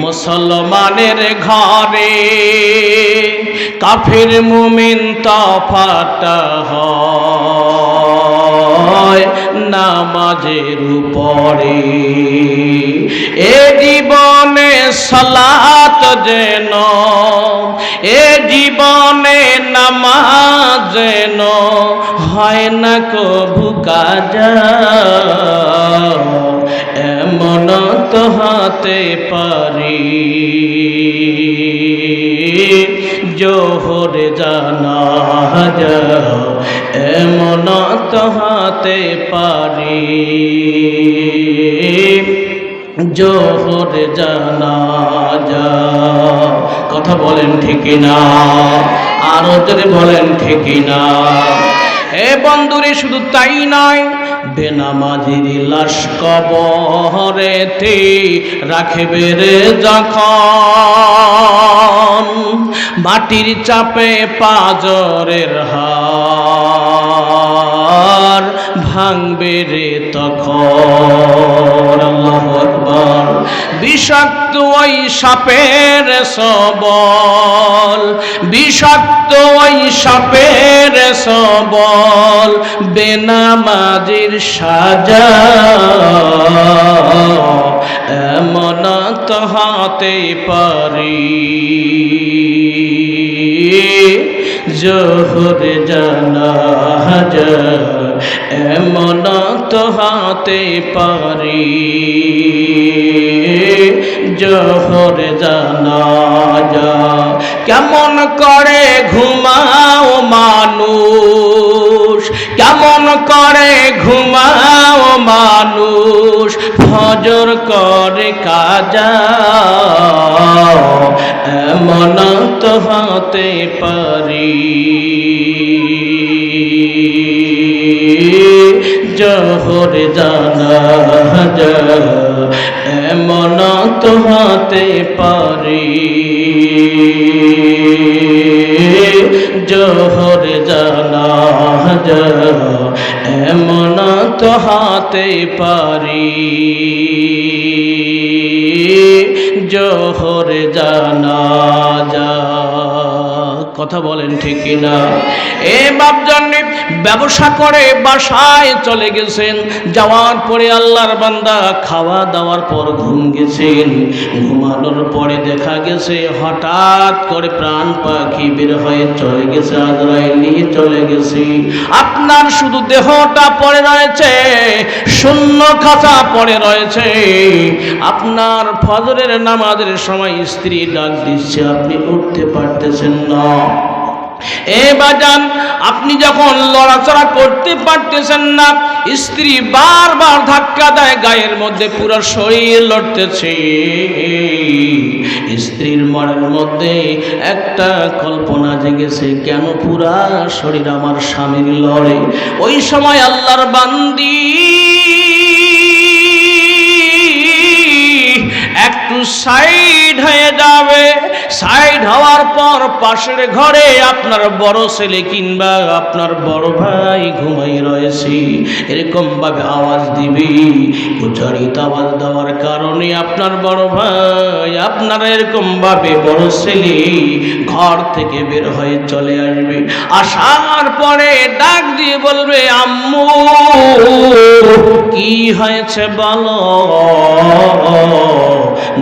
মুসলমানের ঘরে, কাফির মুমিন তফাৎ হয় নামাজের উপরে। এ জীবনে সালাত যেন, এ জীবনে নামাজ যেন হয় না কবু কাজা, এমন তো হতে পারে জোহর জানাজা, এমন তো হতে পারে জোহর জানাজা। কথা বলেন ঠিক না? আরো জোরে বলেন ঠিক না? এ বন্ধুরে, শুধু তাই নয়, বেনামাজির লাশ কবরেতে রাখবে রে যখন, মাটির চাপে পাজরের হাড় ভাঙবে রে তখন। আল্লাহু আকবার। বিষাক্ত ওই সাপের সবল, বিষাক্ত ওই সাপের সবল, বেনামাজির সাজা, এমন তো হতে পারে জোহর জানাজা, এমন তো হতে পারে জোহর জানাজা। কেমন করে ঘুমাও মানুষ, কেমন করে ঘুমাও মানুষ, ফজর করে কাজা, এমন তো হতে পারে জোহর জানাজা, এমন তো হতে পারে জোহর জানাজা, এমন তো হতে পারে জোহর জানাজা। কথা বলেন ঠিক কিনা? এ বাপজান ব্যবসা করে বাসায় চলে গেছেন, যাওয়ার পরে আল্লাহর বান্দা খাওয়া দাওয়ার পর ঘুম গেছেন। ঘুমানোর পরে দেখা গেছে হঠাৎ করে প্রাণ পাখি বের হয়ে চলে গেছে, আজরাইল নিয়ে চলে গেছে। আপনার শুধু দেহটা পড়ে রয়েছে, শূন্য খাঁচা পড়ে রয়েছে। আপনার ফজরের নামাজের সময় স্ত্রী ডাক দিচ্ছে, আপনি উঠতে পারতেছেন না। এ বাজান, আপনি যখন লড়াচড়া করতে পারতেছেন না, স্ত্রী বারবার ধাক্কা দেয়, গায়ের মধ্যে পুরো শরীর লড়তেছে। স্ত্রীর মনের মধ্যে একটা কল্পনা জেগেছে, কেন পুরা শরীর আমার স্বামীর লড়ে। ওই সময় আল্লাহর বান্দি একটু সাইড হয়ে যাবে। সাইড হওয়ার পর পাশের ঘরে আপনার বড় ছেলে কিংবা আপনার বড় ভাই ঘুমাই রয়েছে, এরকম ভাবে আওয়াজ দিবি। উচ্চারিত আওয়াজ দেওয়ার কারণে আপনার বড় ভাই, আপনার এরকম ভাবে বড় ছেলে ঘর থেকে বের হয়ে চলে আসবে। আসার পরে ডাক দিয়ে বলবে, আম্মু কি হয়েছে বলো।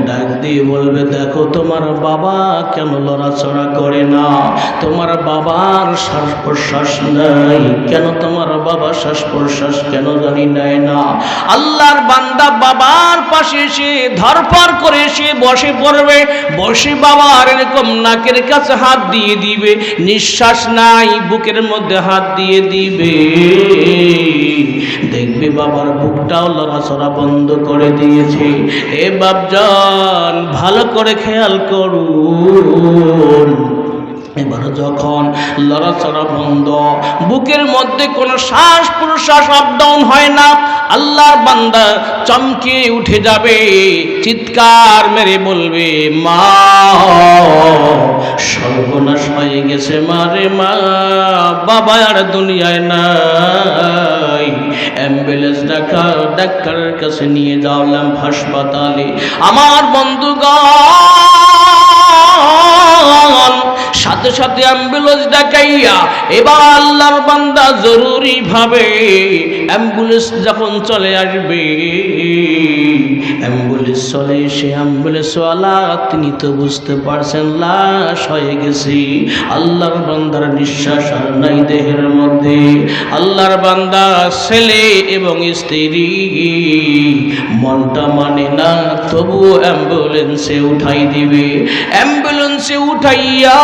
ডাক দিয়ে বলবে, দেখো তোমার বাবা কেন লড়াচড়া করে না, তোমার বাবার শ্বাস প্রশ্বাস নাই কেন, তোমার বাবা শ্বাস প্রশ্বাস কেন জানি নেয় না। আল্লাহর বান্দা বাবার পাশে এসে ধরপড় করে এসে বসে পড়বে, বসে বাবার এরকম নাকের কাছে হাত দিয়ে দিবে, নিঃশ্বাস নাই বুকের মধ্যে হাত দিয়ে দিবে। দেখবে বাবার বুকটাও লড়াচড়া বন্ধ করে দিয়েছে। এ বাপজান, ভালো করে খেয়াল করুন। এবার যখন লড়াচড়া বন্ধ, বুকের মধ্যে কোনো শ্বাস প্রশ্বাস আপ ডাউন হয় না, আল্লাহর বান্দা চমকে উঠে যাবে, চিৎকার মেরে বলবে, মা সর্বনাশ হয়ে গেছে, মারে মা, বাবা আর দুনিয়ায় নাই। অ্যাম্বুলেন্স ডাক্তারের কাছে নিয়ে যাওয়ালাম হাসপাতালে। আমার বন্ধুগণ, সাথে সাথে অ্যাম্বুলেন্স ডাকাইয়া এবার আল্লাহর বান্দা জরুরি ভাবে অ্যাম্বুলেন্স যখন চলে আসবে, অ্যাম্বুলেন্স চলে এসে অ্যাম্বুলেন্সওয়ালা তিনি তো বুঝতে পারছেন লাশ হয়ে গেছে। আল্লাহর বান্দার নিঃশ্বাস আর নাই দেহের মধ্যে। আল্লাহর বান্দা ছেলে এবং স্ত্রী মনটা মানে না, তবু অ্যাম্বুলেন্সে উঠাই দিবে। অ্যাম্বুলেন্সে উঠাইয়া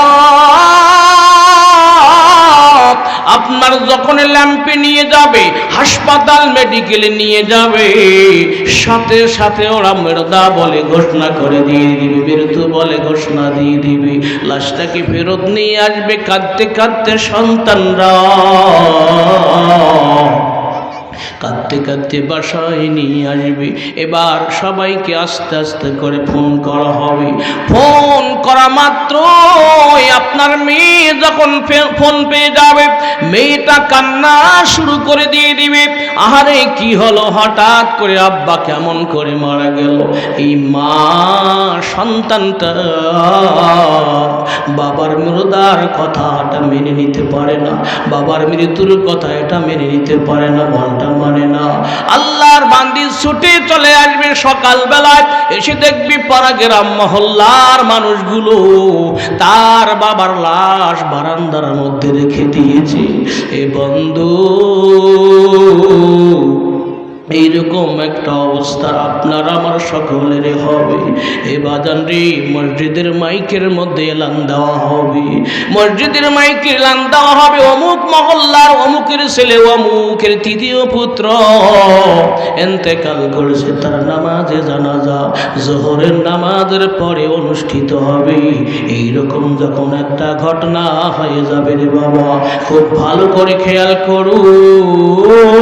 আপনার যখন ল্যাম্পে নিয়ে যাবে, হাসপাতাল মেডিকেলে নিয়ে যাবে, সাথে সাথে ওরা মৃদা বলে ঘোষণা করে দিয়ে দিবে, মৃত্যু বলে ঘোষণা দিয়ে দিবে। লাশটাকে ফেরত নিয়ে আসবে কাঁদতে কাঁদতে সন্তানরা, কাঁদতে কাঁদতে বাসায় নিয়ে আসবে। এবার সবাইকে আস্তে আস্তে করে ফোন করা হবে। ফোন করা মাত্র আপনার মেয়ে যখন ফোন পেয়ে যাবে, মেয়েটা কান্না শুরু করে দিয়ে দিবে, আহারে কি হলো, হঠাৎ করে আব্বা কেমন করে মারা গেল। এই মা সন্তানটা বাবার মৃদার কথাটা মেনে নিতে পারে না, বাবার মৃত্যুর কথা এটা মেনে নিতে পারে না, মনটা মানে না। আল্লাহর বান্দি ছুটে চলে আসবে সকাল বেলায়, এসে দেখবি পাড়া গ্রাম মহল্লার মানুষগুলো তার বাবার লাশ বারান্দার মধ্যে রেখে দিয়েছে। এ বন্ধু, এইরকম একটা অবস্থা আপনার আমার সকলের হবে। এ বাজান রে, মসজিদের মাইকের মধ্যে এলান দেওয়া হবে, মসজিদের মাইকে এলান দেওয়া হবে, অমুক মহল্লার অমুকের ছেলে অমুকের তৃতীয় পুত্র ইন্তেকাল করেছে, তার নামাজে জানাজা জোহরের নামাজের পরে অনুষ্ঠিত হবে। এইরকম যখন একটা ঘটনা হয়ে যাবে রে বাবা, খুব ভালো করে খেয়াল করুন।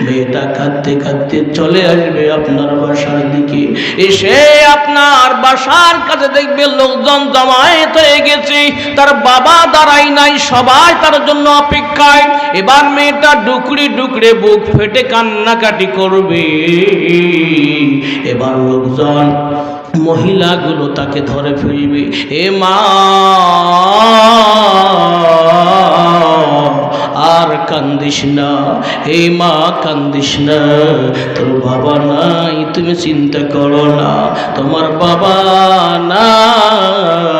মেয়েটা কাঁদতে কাঁদতে চলে আসবে আপনার বাসার দিকে। এসে আপনার বাসার কাছে দেখবে লোকজন জমায়েত হয়ে গেছে, তার বাবা দাঁড়ায় নাই, সবাই তার জন্য অপেক্ষায়। এবার মেয়েটা ডুকরে ডুকরে বুক ফেটে কান্নাকাটি করবে। এবার লোকজন মহিলাগুলো তাকে ধরে ফেলবে। এ মা, আর কান্দিস না, হে মা কান্দিস না, তোর বাবা নাই, তুমি চিন্তা করো না, তোমার বাবা নাই,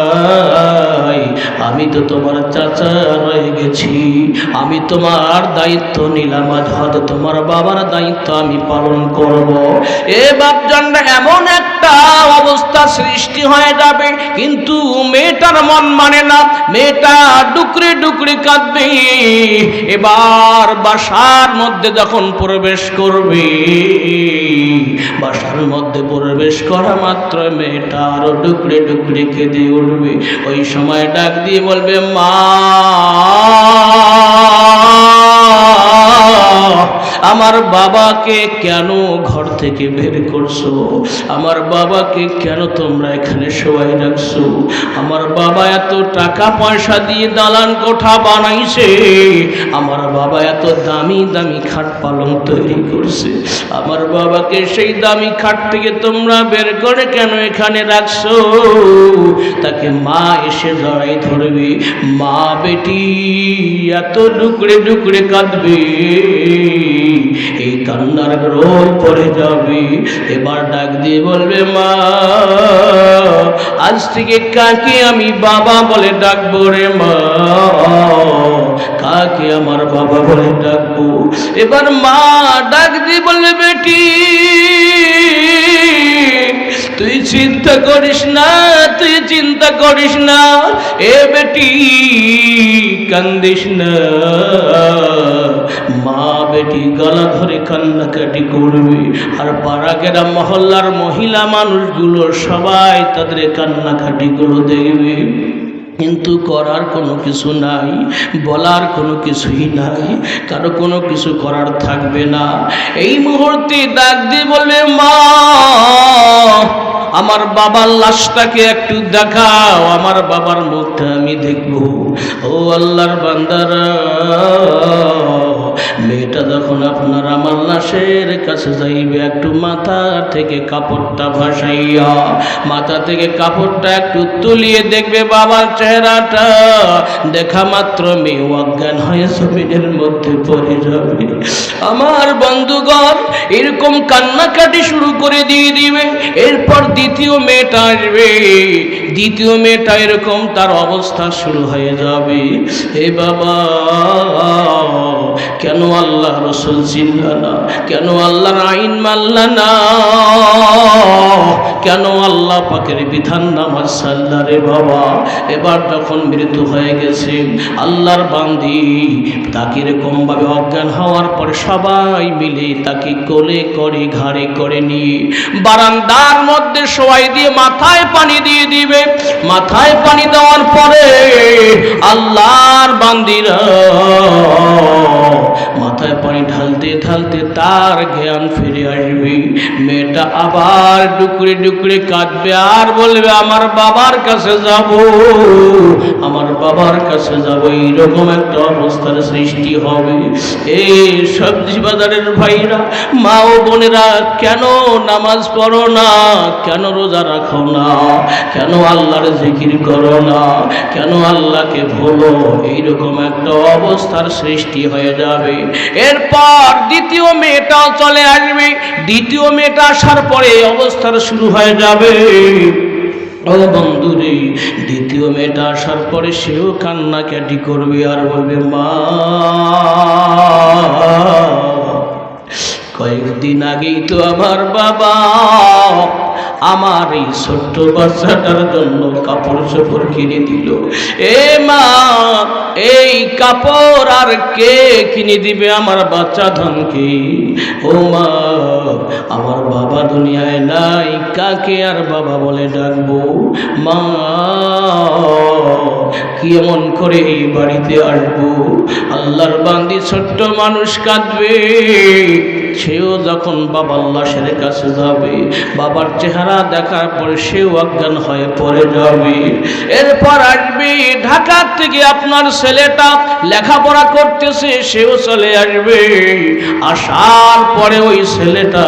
আমি তো তোমার চাচা রয়ে গেছি, আমি তোমার দায়িত্ব নিলাম, আজ হয়তো তোমার বাবার দায়িত্ব আমি পালন করব। এ বাপজানরা, এমন একটা অবস্থা সৃষ্টি হয়ে যাবে, কিন্তু মেয়েটার মন মানে না, মেয়েটা ডুকরে ডুকরে কাঁদবে। এবার বাসার মধ্যে যখন প্রবেশ করবে, বাসার মধ্যে প্রবেশ করা মাত্র মেয়েটা আরো ডুকরে ডুকরে কেঁদে উঠবে। ওই সময় ডাক দিয়ে বলবে, মা, আমার বাবাকে কেন ঘর থেকে বের করছো? আমার বাবাকে কেন তোমরা এখানে শোয়াই রাখছো? আমার বাবা এত টাকা পয়সা দিয়ে দালান কোঠা বানাইছে, আমার বাবা এত দামি দামি খাট পালং তৈরি করছে, আমার বাবাকে সেই দামি খাট থেকে তোমরা বের করে কেন এখানে রাখছো? তাকে মা এসে জড়াই ধরবে, মা বেটি এত ডুকরে ডুকরে কাঁদবে, এই কান্নার রোল পড়ে যাবে। এবার ডাক দিয়ে বলবে, মা, আজ থেকে কাকে আমি বাবা বলে ডাকবো রে মা? কাকে আমার বাবা বলে ডাকবো? এবার মা ডাক দিয়ে বলবে, বেটি তুই চিন্তা করিস না, তুই চিন্তা করিস না, এ বেটি কান্দিস না। মা বেটি গলা ধরে কান্নাকাটি করবে, আর পাড়া গ্রাম মহল্লার মহিলা মানুষগুলো সবাই তাদের কান্নাকাটি গুলো দেখবে, কিন্তু করার কোনো কিছু নাই, বলার কোনো কিছুই নাই, কারো কোনো কিছু করার থাকবে না। এই মুহূর্তে ডাক দিয়ে বলবে, মা, আমার বাবার লাশটাকে একটু দেখাও, আমার বাবার মুখটা আমি দেখবো। ও আল্লাহর বান্দারা, মেয়েটা যখন আপনার আমার লাশের কাছে যাইবে, একটু মাথা থেকে কাপড়টা ভাসাইয়া, মাথা থেকে কাপড়টা একটু তুলিয়ে দেখবে বাবার চেহারাটা, দেখা মাত্র মেয়ে অজ্ঞান হয়ে জমিনের মধ্যে পড়ে যাবে। আমার বন্ধুগণ, এরকম কান্নাকাটি শুরু করে দিয়ে দিবে। এরপর দ্বিতীয় মেয়েটা আসবে, দ্বিতীয় মেয়েটা এরকম তার অবস্থা শুরু হয়ে যাবে। হে বাবা, কেন আল্লাহ রসুল চিনলা না? কেন আল্লাহর আইন মানলা না? কেন আল্লাহ পাকের বিধান নামাজ সাল্লা রে বাবা? এবার যখন মৃত্যু হয়ে গেছে, আল্লাহর বান্দি তাকে এরকম ভাবে অজ্ঞান হওয়ার পরে সবাই মিলে তাকে কোলে করে ঘাড়ে করে নিয়ে বারান্দার মধ্যে শোয়াই দিয়ে মাথায় পানি দিয়ে দিবে। মাথায় পানি দেওয়ার পরে আল্লাহর বান্দিরা মাথায় পানি ঢালতে ঢালতে তার জ্ঞান ফিরে আসবে। মেয়েটা আবার ডুকরে ডুকরে কাঁদবে আর বলবে, আমার বাবার কাছে যাব, আমার বাবার কাছে যাব। এইরকম একটা অবস্থার সৃষ্টি হবে। এই সবজি বাজারের ভাইরা, মা ও বোনেরা, কেন নামাজ পড়ো না? কেন রোজা রাখো না? কেন আল্লাহর জিকির করো না? কেন আল্লাহকে ভুলো? এইরকম একটা অবস্থার সৃষ্টি হয়ে যাবে। এরপর দ্বিতীয় মেয়েটাও চলে আসবে। দ্বিতীয় মেয়েটা আসার পরে অবস্থার শুরু হয়ে যাবে। ও বন্ধুরে, দ্বিতীয় মেয়েটা আসার পরে সেও কান্নাকাটি করবে আর বলবে, মা, কয়েকদিন আগেই তো আমার বাবা আমার এই ছোট্ট বাচ্চাটার জন্য কাপড় চোপড় কিনে দিল। এ মা, এই কাপড় আর কে কিনে দিবে আমার বাচ্চা ধনকে? ও মা, আমার বাবা দুনিয়ায় নাই, কাকে আর বাবা বলে ডাকবো? মা, কি এমন করে এই বাড়িতে আসবো? আল্লাহর বান্দি ছোট্ট মানুষ কাঁদবে। সেও যখন বাবার লাশের কাছে যাবে, বাবার চেহারা দেখার পরে সেও অজ্ঞান হয়ে পড়ে যাবে। এরপর আসবে ঢাকা থেকে আপনার ছেলেটা লেখাপড়া করতেছে, সেও চলে আসবে। আসার পরে ওই ছেলেটা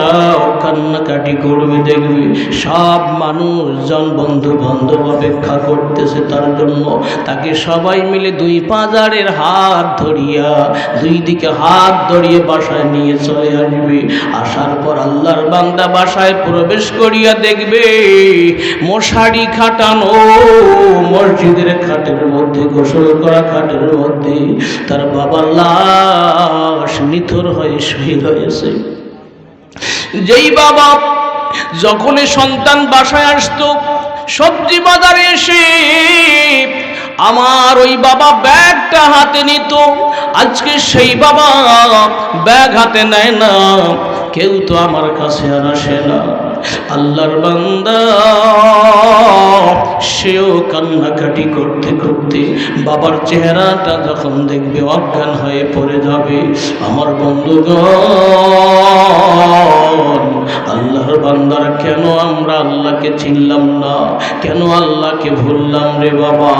কান্নাকাটি করবে, দেখবে সব মানুষজন বন্ধু বান্ধব অপেক্ষা করতেছে তার জন্য। তাকে সবাই মিলে দুই পাজারের হাত ধরিয়া, দুই দিকে হাত ধরিয়ে বাসায় নিয়ে চলে আসবে। আসার পর আল্লাহর বান্দা বাসায় প্রবেশ করিয়া দেখবে মশারি খাটানো, মসজিদের খাটের মধ্যে, গোসল করা খাটের মধ্যে তার বাবার লাশ নিথর হয়ে শহীদ হয়েছে। যেই বাবা যখনই সন্তান বাসায় আসতো সবজি বাজারে এসে আমার ওই বাবা ব্যাগটা হাতে নিত, আজকে সেই বাবা ব্যাগ হাতে নেয় না, কেউ তো আমার কাছে আর আসে না। আল্লাহর বান্দা সেও কান্নাকাটি করতে করতে বাবার চেহারাটা যখন দেখবে অজ্ঞান হয়ে পড়ে যাবে। আমার বন্ধুগণ, আল্লাহর বান্দার কেন আমরা আল্লাহকে চিনলাম না, কেন আল্লাহকে ভুললাম রে বাবা?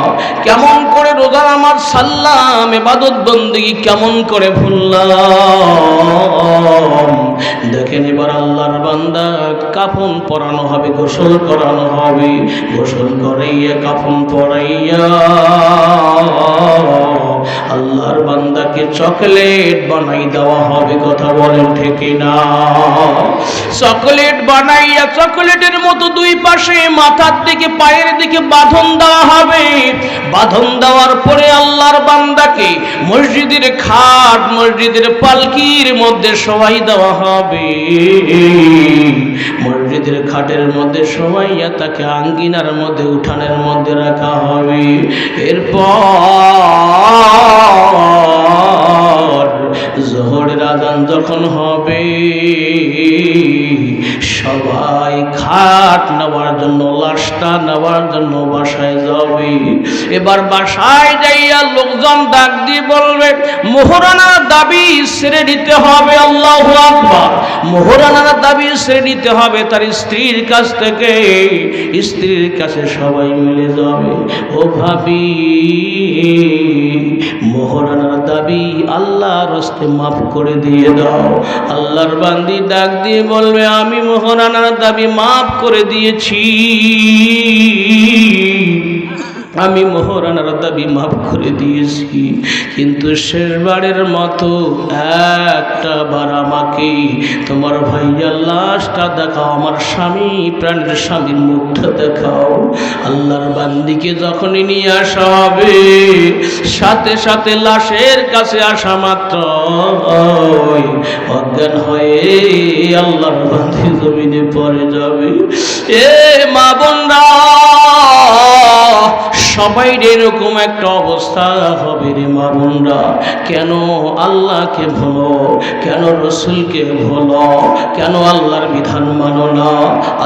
কেমন করে রোজা নামাজ সাল্লাম ইবাদত বন্দেগী কেমন করে ভুললাম? দেখেন এবার আল্লাহর বান্দা কাফন পরানো হবে, গোসল করানো হবে, গোসল করাইয়া কাফন পরাইয়া আল্লাহর বান্দাকে চকলেট বানাই দেওয়া হবে। কথা বলেন ঠিক না? চকলেট বানাইয়া চকলেটের মতো দুই পাশে মাথার দিকে পায়ের দিকে বাঁধন দেওয়া হবে। বাঁধন দেওয়ার পরে আল্লাহর বান্দাকে মসজিদের খাট, মসজিদের পালকির মধ্যে শোয়াই দেওয়া হবে। মসজিদের খাটের মধ্যে শোয়াইয়া তাকে আঙ্গিনার মধ্যে, উঠানের মধ্যে রাখা হবে। এরপর জোহরের আযান যখন হবে সবাই খাট নেওয়ার জন্য, লাশটা নেওয়ার জন্য বাসায় যাবে। এবার বাসায় যাইয়া লোকজন ডাক দিয়ে বলবে মোহরানার দাবি ছেড়ে দিতে হবে। আল্লাহু আকবার। মোহরানার দাবি ছেড়ে দিতে হবে তার স্ত্রীর কাছ থেকে। স্ত্রীর কাছে সবাই মিলে যাবে, ও ভাবি মোহরানার দাবি আল্লাহর হস্তে মাফ করে দিয়ে দাও। আল্লাহর বান্দি ডাক দিয়ে বলবে আমি মোহরানার দাবি মাফ করে দিয়েছি, আমি মোহরানার দাবি মাফ করে দিয়েছি, কিন্তু শেষবারের মতো একটা বার আমাকে তোমার ভাইয়ার লাশটা দেখাও, আমার স্বামী, প্রাণের স্বামীর মুখটা দেখাও। আল্লাহর বান্দিকে যখনই নিয়ে আসা হবে সাথে সাথে লাশের কাছে আসা মাত্র অজ্ঞান হয়ে আল্লাহর বান্দি জমিনে পড়ে যাবে। এ মা বোনরা, সবাই এরকম একটা অবস্থা হবে রে মা বোনরা। কেন আল্লাহকে ভুলো, কেন রসুলকে ভুলো, কেন আল্লাহর বিধান মানো না?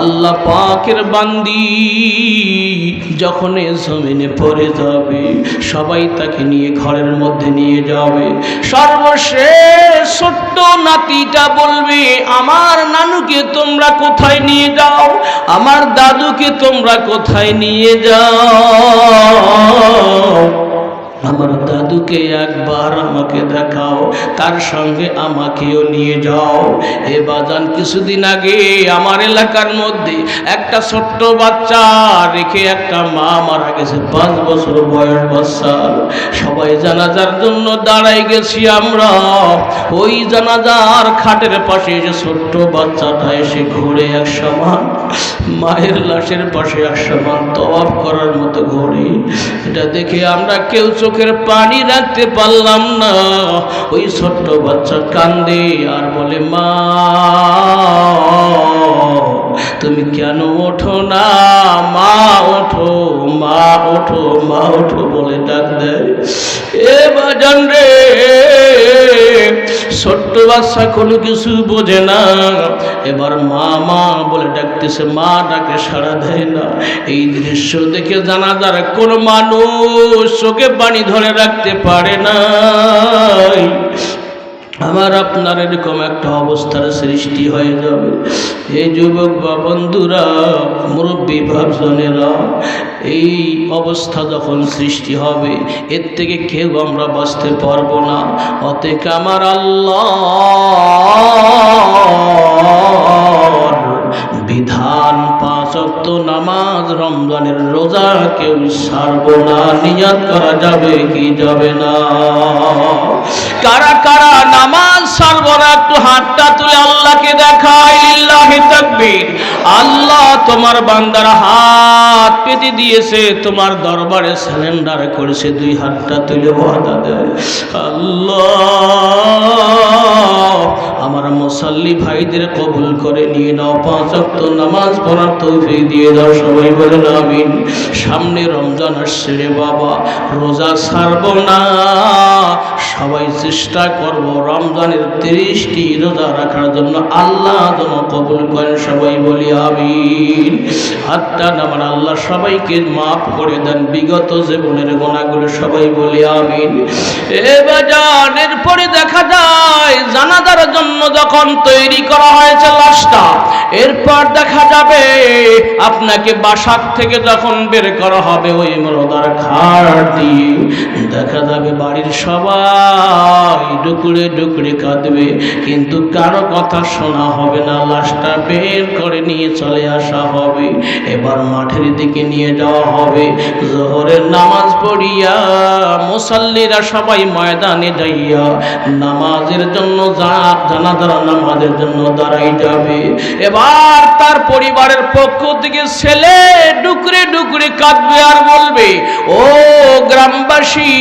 আল্লাহ পাকের বান্দি যখন জমিনে পড়ে যাবে সবাই তাকে নিয়ে ঘরের মধ্যে নিয়ে যাবে। সর্বশেষ ছোট্ট নাতিটা বলবে আমার নানুকে তোমরা কোথায় নিয়ে যাও, আমার দাদুকে তোমরা কোথায় নিয়ে যাও, আমার দাদুকে একবার আমাকে দেখাও, তার সঙ্গে আমাকেও নিয়ে যাও। এ বাজান, কিছুদিন আগে আমার এলাকার মধ্যে একটা ছোট্ট বাচ্চা রেখে একটা মা মারা গেছে, 5 বছর বয়স বাচ্চা। সবাই জানাজার জন্য দাঁড়াই গেছি আমরা। ওই জানাজার খাটের পাশে এসে ছোট্ট বাচ্চাটা এসে ঘুরে এক সমান মায়ের লাশের পাশে এক সমান তওয়াফ করার মতো ঘুরে। এটা দেখে আমরা কেউ চোখের পানি রাখতে পারলাম না। ওই ছোট্ট বাচ্চা কান্দে আর বলে মা তুমি কেন ওঠো না, মা ওঠো, মা ওঠো, মা ওঠো বলে ডাক দেয়। এ বাজান রে, ছোট্ট বাচ্চা কোনো কিছু বোঝে না, এবার মা মা বলে ডাকতেছে, মা ডাকে সাড়া দেয় না। এই দৃশ্য দেখে জানাজার কোন মানুষ চোখে পানি ধরে রাখতে পারে না। আমার আপনার এরকম একটা অবস্থার সৃষ্টি হয়ে যাবে। এই যুবক বা বন্ধুরা, মুরব্বী ভাবজনেরা, এই অবস্থা যখন সৃষ্টি হবে এর থেকে কেউ আমরা বাঁচতে পারবো না। অতএব আমার আল্লাহ ওয়াক্ত নামাজ রমজানের রোজা কেউ ছাড়ব না। নিয়ত করা যাবে কি যাবে না? কারা কারা নামাজ ছাড়ব না একটু হাতটা তুলে আল্লাহকে দেখায়। লিল্লাহি তাকবীর। আল্লাহ তোমার বান্দার হাত পেতে দিয়েছে, তোমার দরবারে সারেন্ডার করেছে, দুই হাতটা তুলে ওয়াদা দেয়, আল্লাহ আমার মুসাল্লি ভাইদের কবুল করে নিয়ে নাও, 5 ওয়াক্ত নামাজ পড়ার তৌফিক দিয়ে দাও। সবাই বলেন আমিন। সামনে রমজান আসছে রে বাবা, রোজা ছাড়ব না, সবাই চেষ্টা করব রমজানের 30টি রোজা রাখার জন্য। আল্লাহ যেন কবুল করেন। সবাই বলি আমিন। হাতটা নামান। আল্লাহ সবাইকে মাফ করে দেন বিগত জীবনের গুনাহগুলো। সবাই বলি আমিন। এরপরে দেখা যায় জানাজার জন্য যখন তৈরি করা হয়েছে লাশটা, এরপর দেখা যাবে আপনাকে বাসার থেকে যখন বের করা হবে ওই মরদার খাট দিয়ে, দেখা যাবে বাড়ির সবাই ডুকরে ডুকরে কাঁদবে, কিন্তু কারো কথা শোনা হবে না। লাশটা বের করে নিয়ে চলে আসা হবে। এবার মাঠের দিকে নিয়ে যাওয়া হবে। জোহরের নামাজ পড়িয়া মুসাল্লিরা সবাই ময়দানে যাইয়া নামাজের জন্য জানাজার নামাজের জন্য দাঁড়াই যাবে। এবার তার পরিবারের পক্ষ থেকে ছেলে ডুকরে ডুকরে কাঁদবে আর বলবে, ও গ্রামবাসী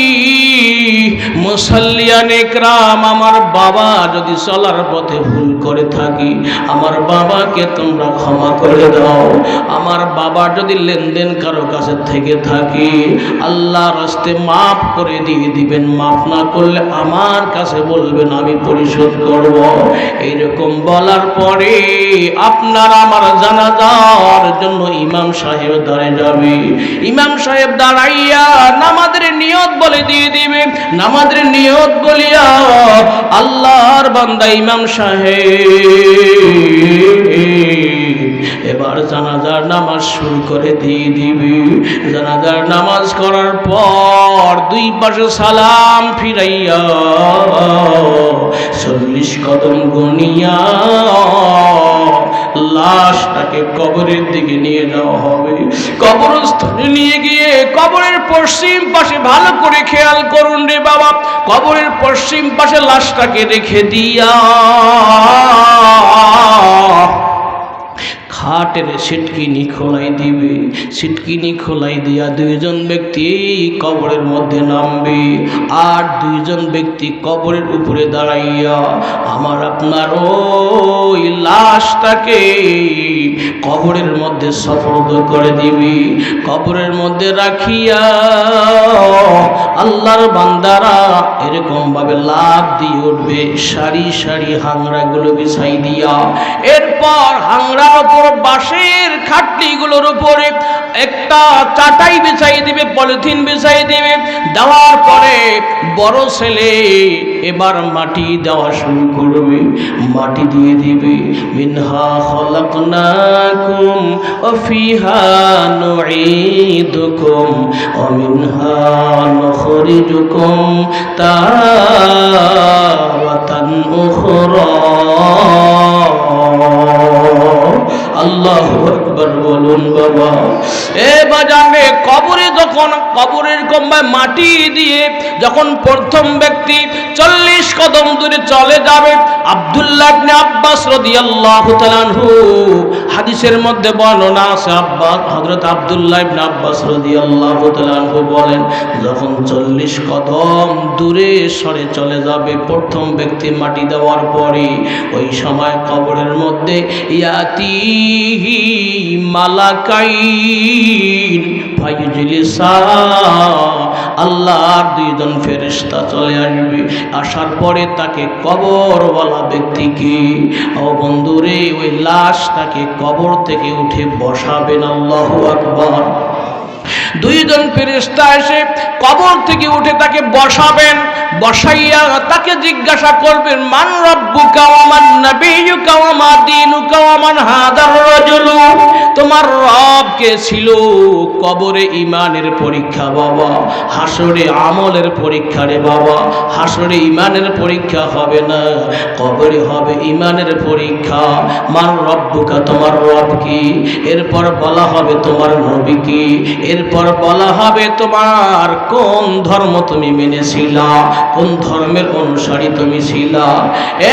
মুসাল্লিয়ানে کرام, আমার বাবা যদি চলার পথে ভুল করে থাকি আমার বাবাকে তোমরা ক্ষমা করে দাও। আমার বাবা যদি লেনদেন কারো কাছে থেকে থাকি আল্লাহর রাস্তে মাফ করে দিয়ে দিবেন। মাফ না করলে আমার কাছে বলবেন, আমি পরিশোধ করব। এইরকম বলার পরে আপনার আমার জানাজার জন্য ইমাম সাহেব দাঁড়িয়ে যাবে। ইমাম সাহেব দাঁড়াইয়া নামাজের নিয়ত বলে দিয়ে দিবে। নামাজের নিয়ত বলিয়া আল্লাহর বান্দা ইমাম সাহেব এবার জানাজার নামাজ শুরু করে দিয়ে দিবে। জানাজার নামাজ করার পর দুই পাশে সালাম ফিরাইয়া 40 কদম গনিয়া লাশটাকে কবরের দিকে নিয়ে যাওয়া হবে। কবরস্থানে নিয়ে গিয়ে কবরের পশ্চিম পাশে, ভালো করে খেয়াল করুন রে বাবা, কবরের পশ্চিম পাশে লাশটাকে রেখে দিয়া খাটের সিটকিনি খোলাই দিবে। সিটকিনি খোলাই দিয়া দুইজন ব্যক্তি কবরের মধ্যে নামবে, আর দুইজন ব্যক্তি কবরের উপরে দাঁড়াইয়া আমার আপনার ওই লাশটাকে কবরের মধ্যে সফরদ করে দিবে। কবরের মধ্যে রাখিয়া আল্লাহর বান্দারা এরকম ভাবে লাফ দিয়ে উঠবে, সারি সারি হাংরাগুলো বিছাই দিয়া। এরপর হাংরার উপর বাঁশের খাটলিগুলোর উপরে একটা চাটাই বিছাই দিবে, পলিথিন বিছাই দিবে। দেওয়ার পরে বড় ছেলে এবার মাটি দেওয়া শুরু করবে। মাটি দিয়ে দিবে। মিনহা খলাকনাকুম ওয়া ফিহা নুঈদুকুম ওয়া মিনহা নুখরিজুকুম তারাতান উখরা। আল্লাহু আকবার বলুন বাবা। এ বাজানে কবরে যখন কবরের কম্বায় মাটি দিয়ে যখন প্রথম ব্যক্তি 40 কদম দূরে চলে যাবে, আব্দুল্লাহ ইবনে আব্বাস রাদিয়াল্লাহু তাআলা আনহু হাদিসের মধ্যে বর্ণনা আছে, হযরত আব্দুল্লাহ ইবনে আব্বাস রাদিয়াল্লাহু তাআলা আনহু বলেন, যখন 40 কদম দূরে সরে চলে যাবে প্রথম ব্যক্তি মাটি দেওয়ার পরে, ওই সময় কবরের মধ্যে ইয়াতিহি মালাকাইন ফায়ুজলিসা, আল্লাহর দুইজন ফেরেশতা চলে আসবে। আসার পরে তাকে কবরওয়ালা ব্যক্তিকে, ও বন্ধুরে, ওই লাশটাকে কবর থেকে উঠে বসাবেন। আল্লাহু আকবার। দুইজন ফেরেশতা এসে কবর থেকে উঠে তাকে বসাবেন, বসাইয়া তাকে জিজ্ঞাসা করবেন, মান রাব্বুকা ওয়া মান নাবিয়্যুকা ওয়া মা দীনুকা ওয়া মান হাদার রাজুলু, তোমার রব কে ছিল? কবরে ঈমানের পরীক্ষা বাবা, হাসরে আমলের পরীক্ষা রে বাবা। হাসরে ঈমানের পরীক্ষা হবে না, কবরে হবে ঈমানের পরীক্ষা। মান রাব্বুকা, তোমার রব কি? এরপর বলা হবে তোমার নবী কি? এরপর বলা হবে তোমার কোন ধর্ম তুমি মেনেছিলা, কোন ধর্মের অনুসারী তুমি ছিলা।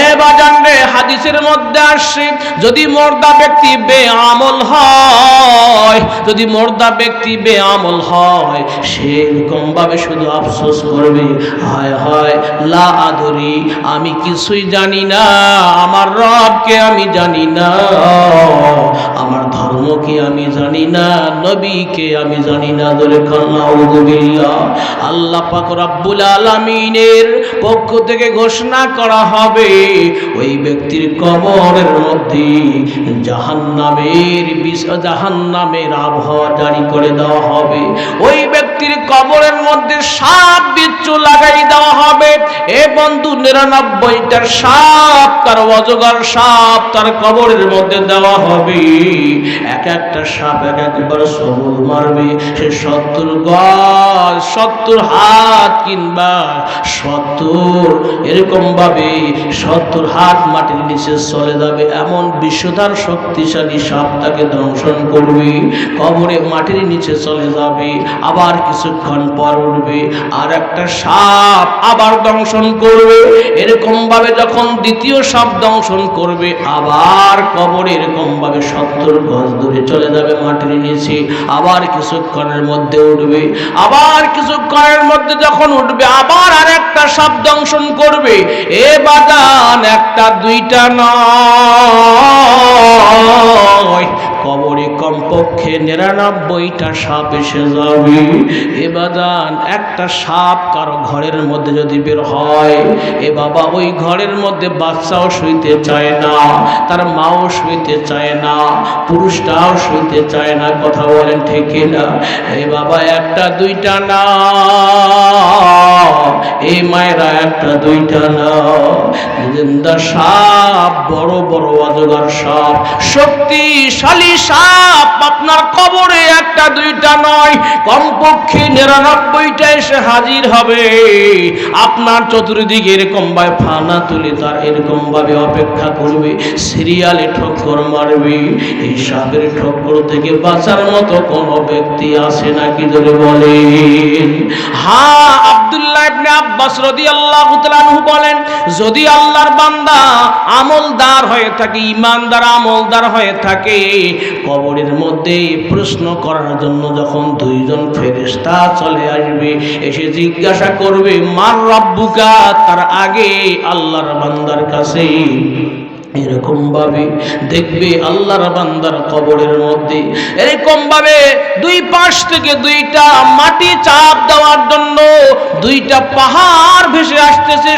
এ বাজান রে, হাদিসের মধ্যে আসছে যদি মুর্দা ব্যক্তি বেআমল হয়, যদি মুর্দা ব্যক্তি বেআমল হয়, সে এরকম ভাবে শুধু আফসোস করবে, হায় হায় লা আদরি, আমি কিছুই জানি না, আমার রবকে আমি জানি না, আমার ধর্মকে আমি জানি না, নবীকে আমি জানি না। আল্লাহ পাক রব্বুল আলামিনের পক্ষ থেকে ঘোষণা করা হবে, ওই ব্যক্তির কবরের মধ্যে জাহান্নামের আবহাওয়া জারি করে দেওয়া হবে। ওই ব্যক্তির কবরের মধ্যে সাপ বিচ্ছু লাগাই দেওয়া হবে। এ বন্ধু, 99টার সাপ, তার অজগর সাপ তার কবরের মধ্যে দেওয়া হবে। এক একটা সাপ এক একবার সবল মারবে, সে 70 গজ, 70 হাত কিংবা 70 এরকম ভাবে 70 হাত মাটির নিচে চলে যাবে। এমন বিষধর শক্তিশালী সাপ তাকে দংশন করবে, কবরে মাটির নিচে চলে যাবে। আবার কিছুক্ষণ পর উঠবে, আর একটা সাপ আবার দংশন করবে। এরকম ভাবে যখন দ্বিতীয় সাপ দংশন করবে, আবার কবরে এরকম ভাবে 70 গজ দূরে চলে যাবে মাটির নিচে। আবার কিছুক্ষণের মধ্যে উঠবে, আবার কিছুক্ষণের মধ্যে যখন উঠবে, আবার আর একটা সাপ দংশন করবে। এ বাদান, একটা দুইটা নয়, কবরে কমপক্ষে 99টা সাপ এসে যাবে। এ বাদান, একটা সাপ কারো ঘরের মধ্যে যদি বের হয়, এ বাবা, ওই ঘরের মধ্যে বাচ্চাও শুইতে চায় না, তার মাও শুইতে চায় না, পুরুষটাও শুইতে চায় না। কথা বলেন ঠিক না? এ বাবা, একটা দুইটা না, এই মায়েরা একটা দুইটা না, জিন্দা সাপ, বড় বড় অজগর সাপ, শক্তিশালী সাপ আপনার কবরে একটা দুইটা নয়, কমপক্ষে 99টা এসে হাজির হবে। আপনার চতুর্দিকে এরকম ভাবে ফানা তুলে তার এরকম ভাবে অপেক্ষা করবে, সিরিয়ালে ঠক্কর মারবে। এই সাপের ঠক্কর থেকে বাঁচার মতো কোন ব্যক্তি আছে নাকি যদি বলেন? হ্যাঁ, আব্দুল্লাহ ইবনে আব্বাস রাদিয়াল্লাহু তাআলা আনহু বলেন, যদি আল্লাহর বান্দা আমলদার হয়ে থাকে, ঈমানদার আমলদার হয়ে থাকে, কবরের মধ্যে প্রশ্ন করার জন্য যখন 2 জন ফেরেশতা চলে আসবে, এসে জিজ্ঞাসা করবে মার রাব্বুকা, তার আগে আল্লাহর বান্দার কাছে এরকম ভাবে দেখবে আল্লাহর বান্দার কবরের মধ্যে এরকম ভাবে 2 পাশ থেকে 2টা মাটি চাপ দেওয়ার জন্য 2টা পাহাড় ভেসে আসতেছে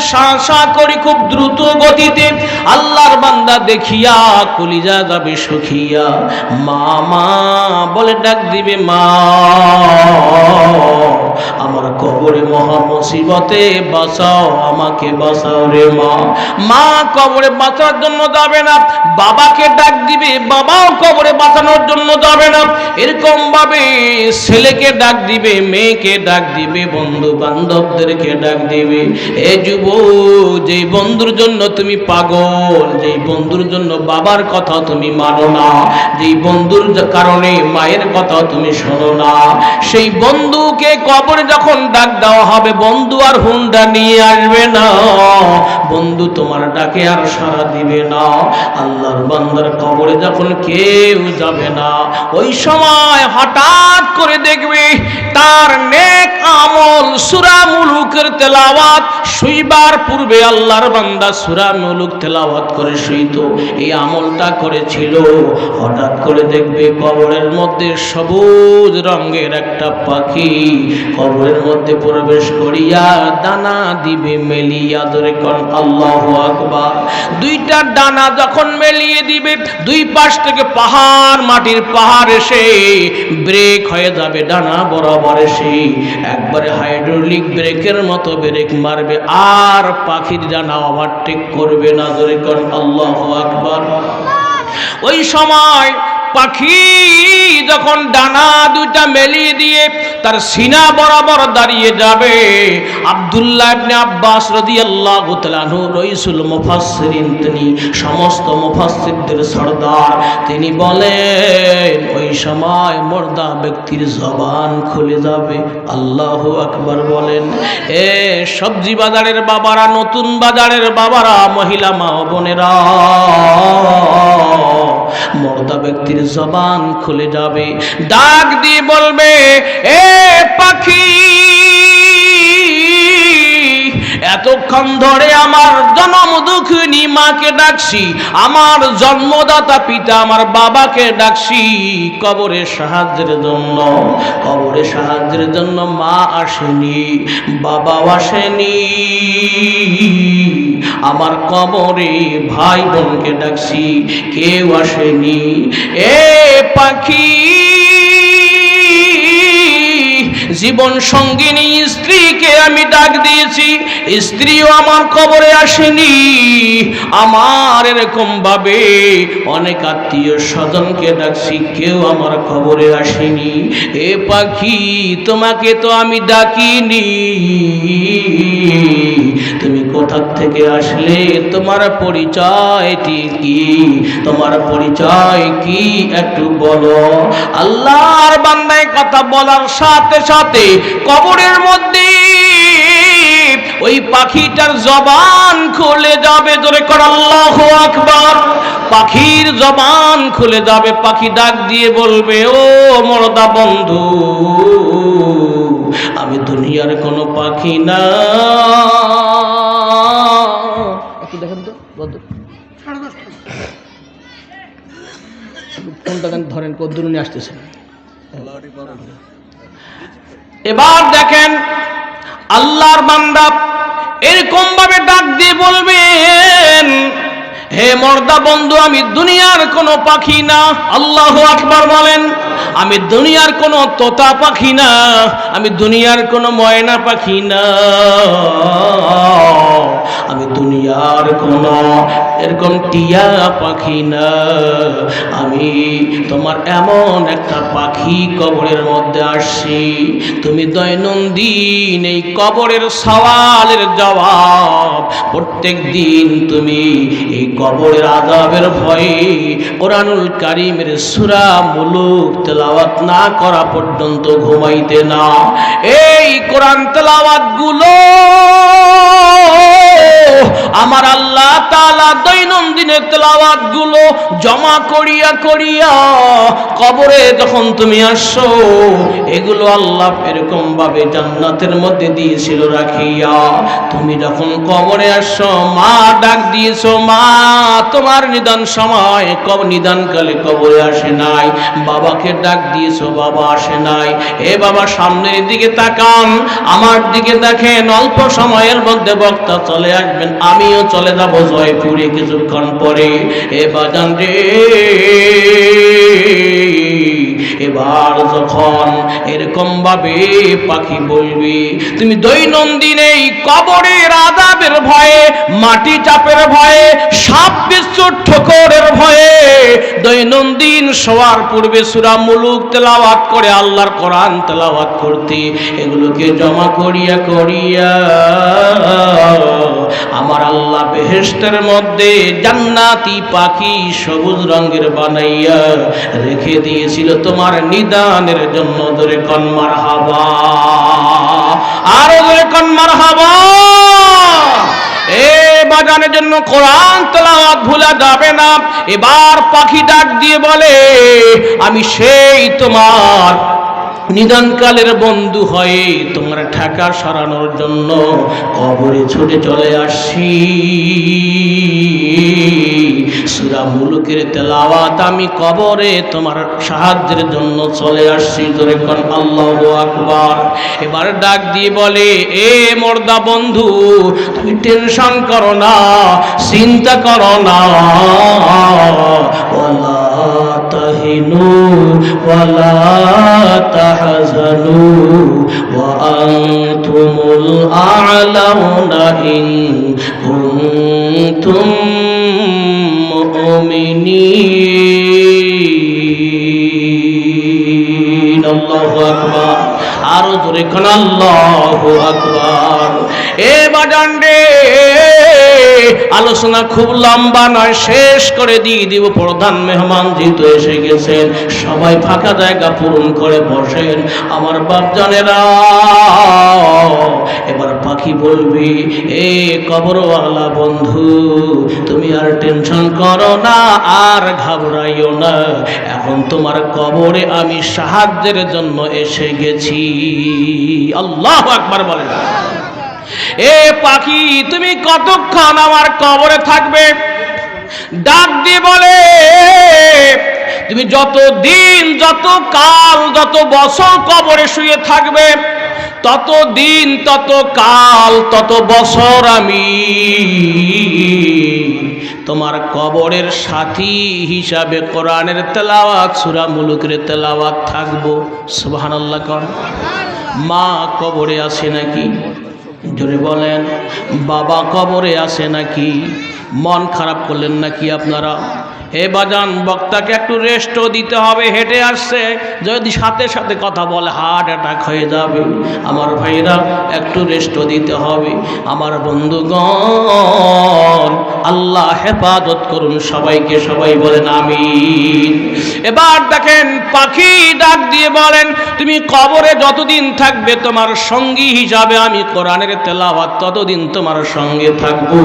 সা করে খুব দ্রুত গতিতে। আল্লাহর বান্দা দেখিয়া কলিজা যাবে শুকিয়া, মা মা বলে ডাক দিবে, মা আমার কবরে মহা মুসিবতে বাঁচাও, আমাকে বাঁচাও রে মা। মা কবরে বাঁচার জন্য যাবে না, বাবাকে ডাক দিবে, বাবাও কবরে বাঁচানোর জন্য যাবে না। এরকম ভাবে ছেলেকে ডাক দিবে, মেয়েকে ডাক দিবে, বন্ধু বান্ধবদেরকে ডাক দিবে। এ যুবক, যেই বন্ধুর জন্য তুমি পাগল, যেই বন্ধুর জন্য বাবার কথা তুমি মানো না, যেই বন্ধুর কারণে মায়ের কথা তুমি শোনো না, সেই বন্ধুকে কবরে যখন ডাক দেওয়া হবে, বন্ধু আর হুন্ডা নিয়ে আসবে না, বন্ধু তোমার ডাকে আর সাড়া দিবে না। আল্লাহর বান্দার কবরে যখন কেউ যাবে না, ওই সময় হঠাৎ করে দেখবে তার নেক আমল, সূরা মুলুকের তেলাওয়াত, শুইবার পূর্বে আল্লাহর বান্দা সূরা মুলুক তেলাওয়াত করে শুইত, এই আমলটা করেছিল। হঠাৎ করে দেখবে কবরের মধ্যে সবুজ রঙের একটা পাখি কবরের মধ্যে প্রবেশ করিয়া দানা দিবে মেলিয়া। ধরে কোন আল্লাহু আকবার। 2টা ডানা যখন মেলিয়ে দিবে, দুই পাশ থেকে পাহাড়, মাটির পাহাড় এসে ব্রেক হয়ে যাবে, ডানা বরাবর এসে একবারে হাইড্রোলিক ব্রেকের মতো ব্রেক মারবে, আর পাখির ডানা ওভারটেক করবে না। জোরে কোন আল্লাহু আকবার। ওই সময় পাখি যখন ডানা দুইটা মেলিয়ে দিয়ে তার সিনা বরাবর দাঁড়িয়ে যাবে, আব্দুল্লাহ ইবনে আব্বাস রাদিয়াল্লাহু তাআলা আনহু রাইসুল মুফাসসিরিন, তিনি সমস্ত মুফাসসিরদের সরদার, তিনি বলেন ওই সময় মুর্দা ব্যক্তির জবান খুলে যাবে। আল্লাহু আকবার বলেন। এ সবজি বাজারের বাবারা, নতুন বাজারের বাবারা, মহিলা মা বোনেরা, মুর্দা ব্যক্তির জবান খুলে যাবে, ডাক দিয়ে বলবে, এ পাখি, এতক্ষণ ধরে আমার জনম দুঃখিনী মাকে ডাকছি, আমার জন্মদাতা পিতা আমার বাবাকে ডাকছি কবরে সাহায্যের জন্য। কবরে সাহায্যের জন্য মা আসেনি, বাবাও আসেনি, আমার কবরে ভাই বোনকে ডাকছি, কেউ আসেনি। এ পাখি, জীবন সঙ্গিনী স্ত্রীকে আমি ডাক দিয়েছি, স্ত্রীও আমার কবরে আসেনি, আমার এরকম ভাবে অনেক আত্মীয় স্বজনকে ডাকছি, কেউ আমার কবরে আসেনি। এ পাখি, তোমাকে তো আমি ডাকিনি, তুমি কোথা থেকে আসলে, তোমার পরিচয়টি কি, তোমার পরিচয় কি একটু বলো। আল্লাহর বান্দায় কথা বলার সাথে সাথে কবরের মধ্যে ওই পাখিটার জবান খুলে যাবে। জোরে কর আল্লাহু আকবার। পাখির জবান খুলে যাবে, পাখি ডাক দিয়ে বলবে, ও মুর্দা বন্ধু, আমি দুনিয়ার কোনো পাখি না। একটু দেখেন তো বন্ধু, ফোনটা ধরেন, কদ্দুর নিয়ে আসতেছেন। এবার দেখেন আল্লাহর বান্দা এরকম ভাবে ডাক দিয়ে বলবেন, হে মুর্দা বন্ধু, আমি দুনিয়ার কোনো পাখি না। আল্লাহু আকবার বলেন। আমি দুনিয়ার কোনো তোতা পাখি না, আমি দুনিয়ার কোনো ময়না পাখি না, আমি দুনিয়ার কোনো এরকম টিয়া পাখি না, আমি তোমার এমন একটা পাখি কবরের মধ্যে আসছি, তুমি দৈনন্দিন এই কবরের সওয়ালের জবাব প্রত্যেক দিন তুমি এই কবরের আযাবের ভয়ে কোরআনুল কারীমের সূরা মুলুক তেলাওয়াত না করা পর্যন্ত ঘুমাইতে না। এই কোরআন তেলাওয়াত গুলো আমার আল্লাহ তাআলা দৈনন্দিনের তেলাওয়াত গুলো জমা করিয়া করিয়া কবরে যখন তুমি আসছো, এগুলো আল্লাহ এরকম ভাবে জান্নাতের মধ্যে দিয়েছিল রাখিয়া। তুমি যখন কবরে আসছো, মা ডাক দিয়েছো, মা তোমার নিদান সময় নিদানকালে কবরে আসে নাই, বাবাকে ডাক দিয়েছো, বাবা আসে নাই। এ বাবা, সামনের দিকে তাকান, আমার দিকে দেখেন, অল্প সময়ের মধ্যে বক্তা চলে আসবেন, আমিও চলে যাব জয়পুরে কিছুক্ষণ পরে। এ বাজান রে, এবার যখন এরকম ভাবে পাখি বলবি, তুমি দৈনন্দিন এই কবরের আযাবের ভয়ে, মাটি চাপের ভয়ে, সাপ বিচ্ছুর ঠোকরের ভয়ে দৈনন্দিন শোয়ার পূর্বে সূরা মুলুক তেলাওয়াত করে, আল্লাহর কোরআন তেলাওয়াত করতে, এগুলোকে জমা করিয়া করিয়া আমার আল্লাহ বেহেশতের মধ্যে জান্নাতি পাখি সবুজ রঙের বানাইয়া রেখে দিয়েছিল তোমার নিদানের জন্য। ধরে কন মারহাবা, আরো ধরে কন মারহাবা। এ বাজানের জন্য কোরআন তেলাওয়াত ভুলা যাবে না। এবার পাখি ডাক দিয়ে বলে, আমি সেই তোমার নিদানকালের বন্ধু হয়ে তোমার ঠেকা সরানোর জন্য কবরে ছুটে চলে আসছি। সূরা মুলুকের তেলাওয়াত আমি কবরে তোমার সাহায্যের জন্য চলে আসছি। জোরে কোন আল্লাহু আকবার। এবার ডাক দিয়ে বলে, এ মর্দা বন্ধু, তুমি টেনশন করো না, চিন্তা করো না। ওয়ালা তাহিনু ওয়ালা তাহজানু ওয়া আনতুমুল আ'লাউনা ইন কুনতুম মুমিনিন। আল্লাহু আকবার। আরো জোরে কোন আল্লাহু আকবার। এ বাজান রে, আলোচনা খুব লম্বা নয়, শেষ করে দিয়ে দিব। প্রধান মেহমান যেহেতু এসে গেছেন, সবাই ফাঁকা জায়গা পূরণ করে বসেন। আমার বাপজানেরা, এবার পাখি বলবি, এ কবরওয়ালা বন্ধু, তুমি আর টেনশন করো না, আর ঘাবড়াইও না। এখন তোমার কবরে আমি সাহায্যের জন্য এসে গেছি। আল্লাহু আকবার বলেন। এ পাখি, তুমি কতক্ষণ আমার কবরে থাকবে? ডাক দিয়ে বলে, তুমি যত দিন, যত কাল, যত বছর কবরে শুয়ে থাকবে, তত দিন, তত কাল, তত বছর আমি তোমার কবরের সাথী হিসাবে কোরআনের তেলাওয়াত, সূরা মুলুকের তেলাওয়াত থাকবো। সুবহানাল্লাহ কোন। মা কবরে আছে নাকি? জোরে বলেন। বাবা কবরে আছে নাকি? মন খারাপ করলেন নাকি আপনারা? হে বাজান, বক্তাকে একটু রেস্টও দিতে হবে। হেঁটে আসছে, যদি সাথে সাথে কথা বলে হার্ট অ্যাটাক হয়ে যাবে। আমার ভাইরা, একটু রেস্টও দিতে হবে। আমার বন্ধুগণ, আল্লাহ হেফাজত করুন সবাইকে, সবাই বলেন আমিন। এবার দেখেন, পাখি ডাক দিয়ে বলেন, তুমি কবরে যতদিন থাকবে, তোমার সঙ্গী হিসাবে আমি কোরআনের তেলাওয়াত ততদিন তোমার সঙ্গে থাকবো।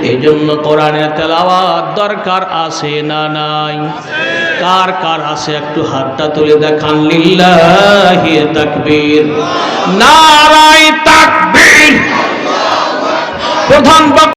এই জন্য কোরআনের তেলাওয়াত দরকার আছে না নাই? কার কার আছে একটু হাতটা তুলে দেখান। লিল্লাহি তাকবীর, নারায়ে তাকবীর। প্রধান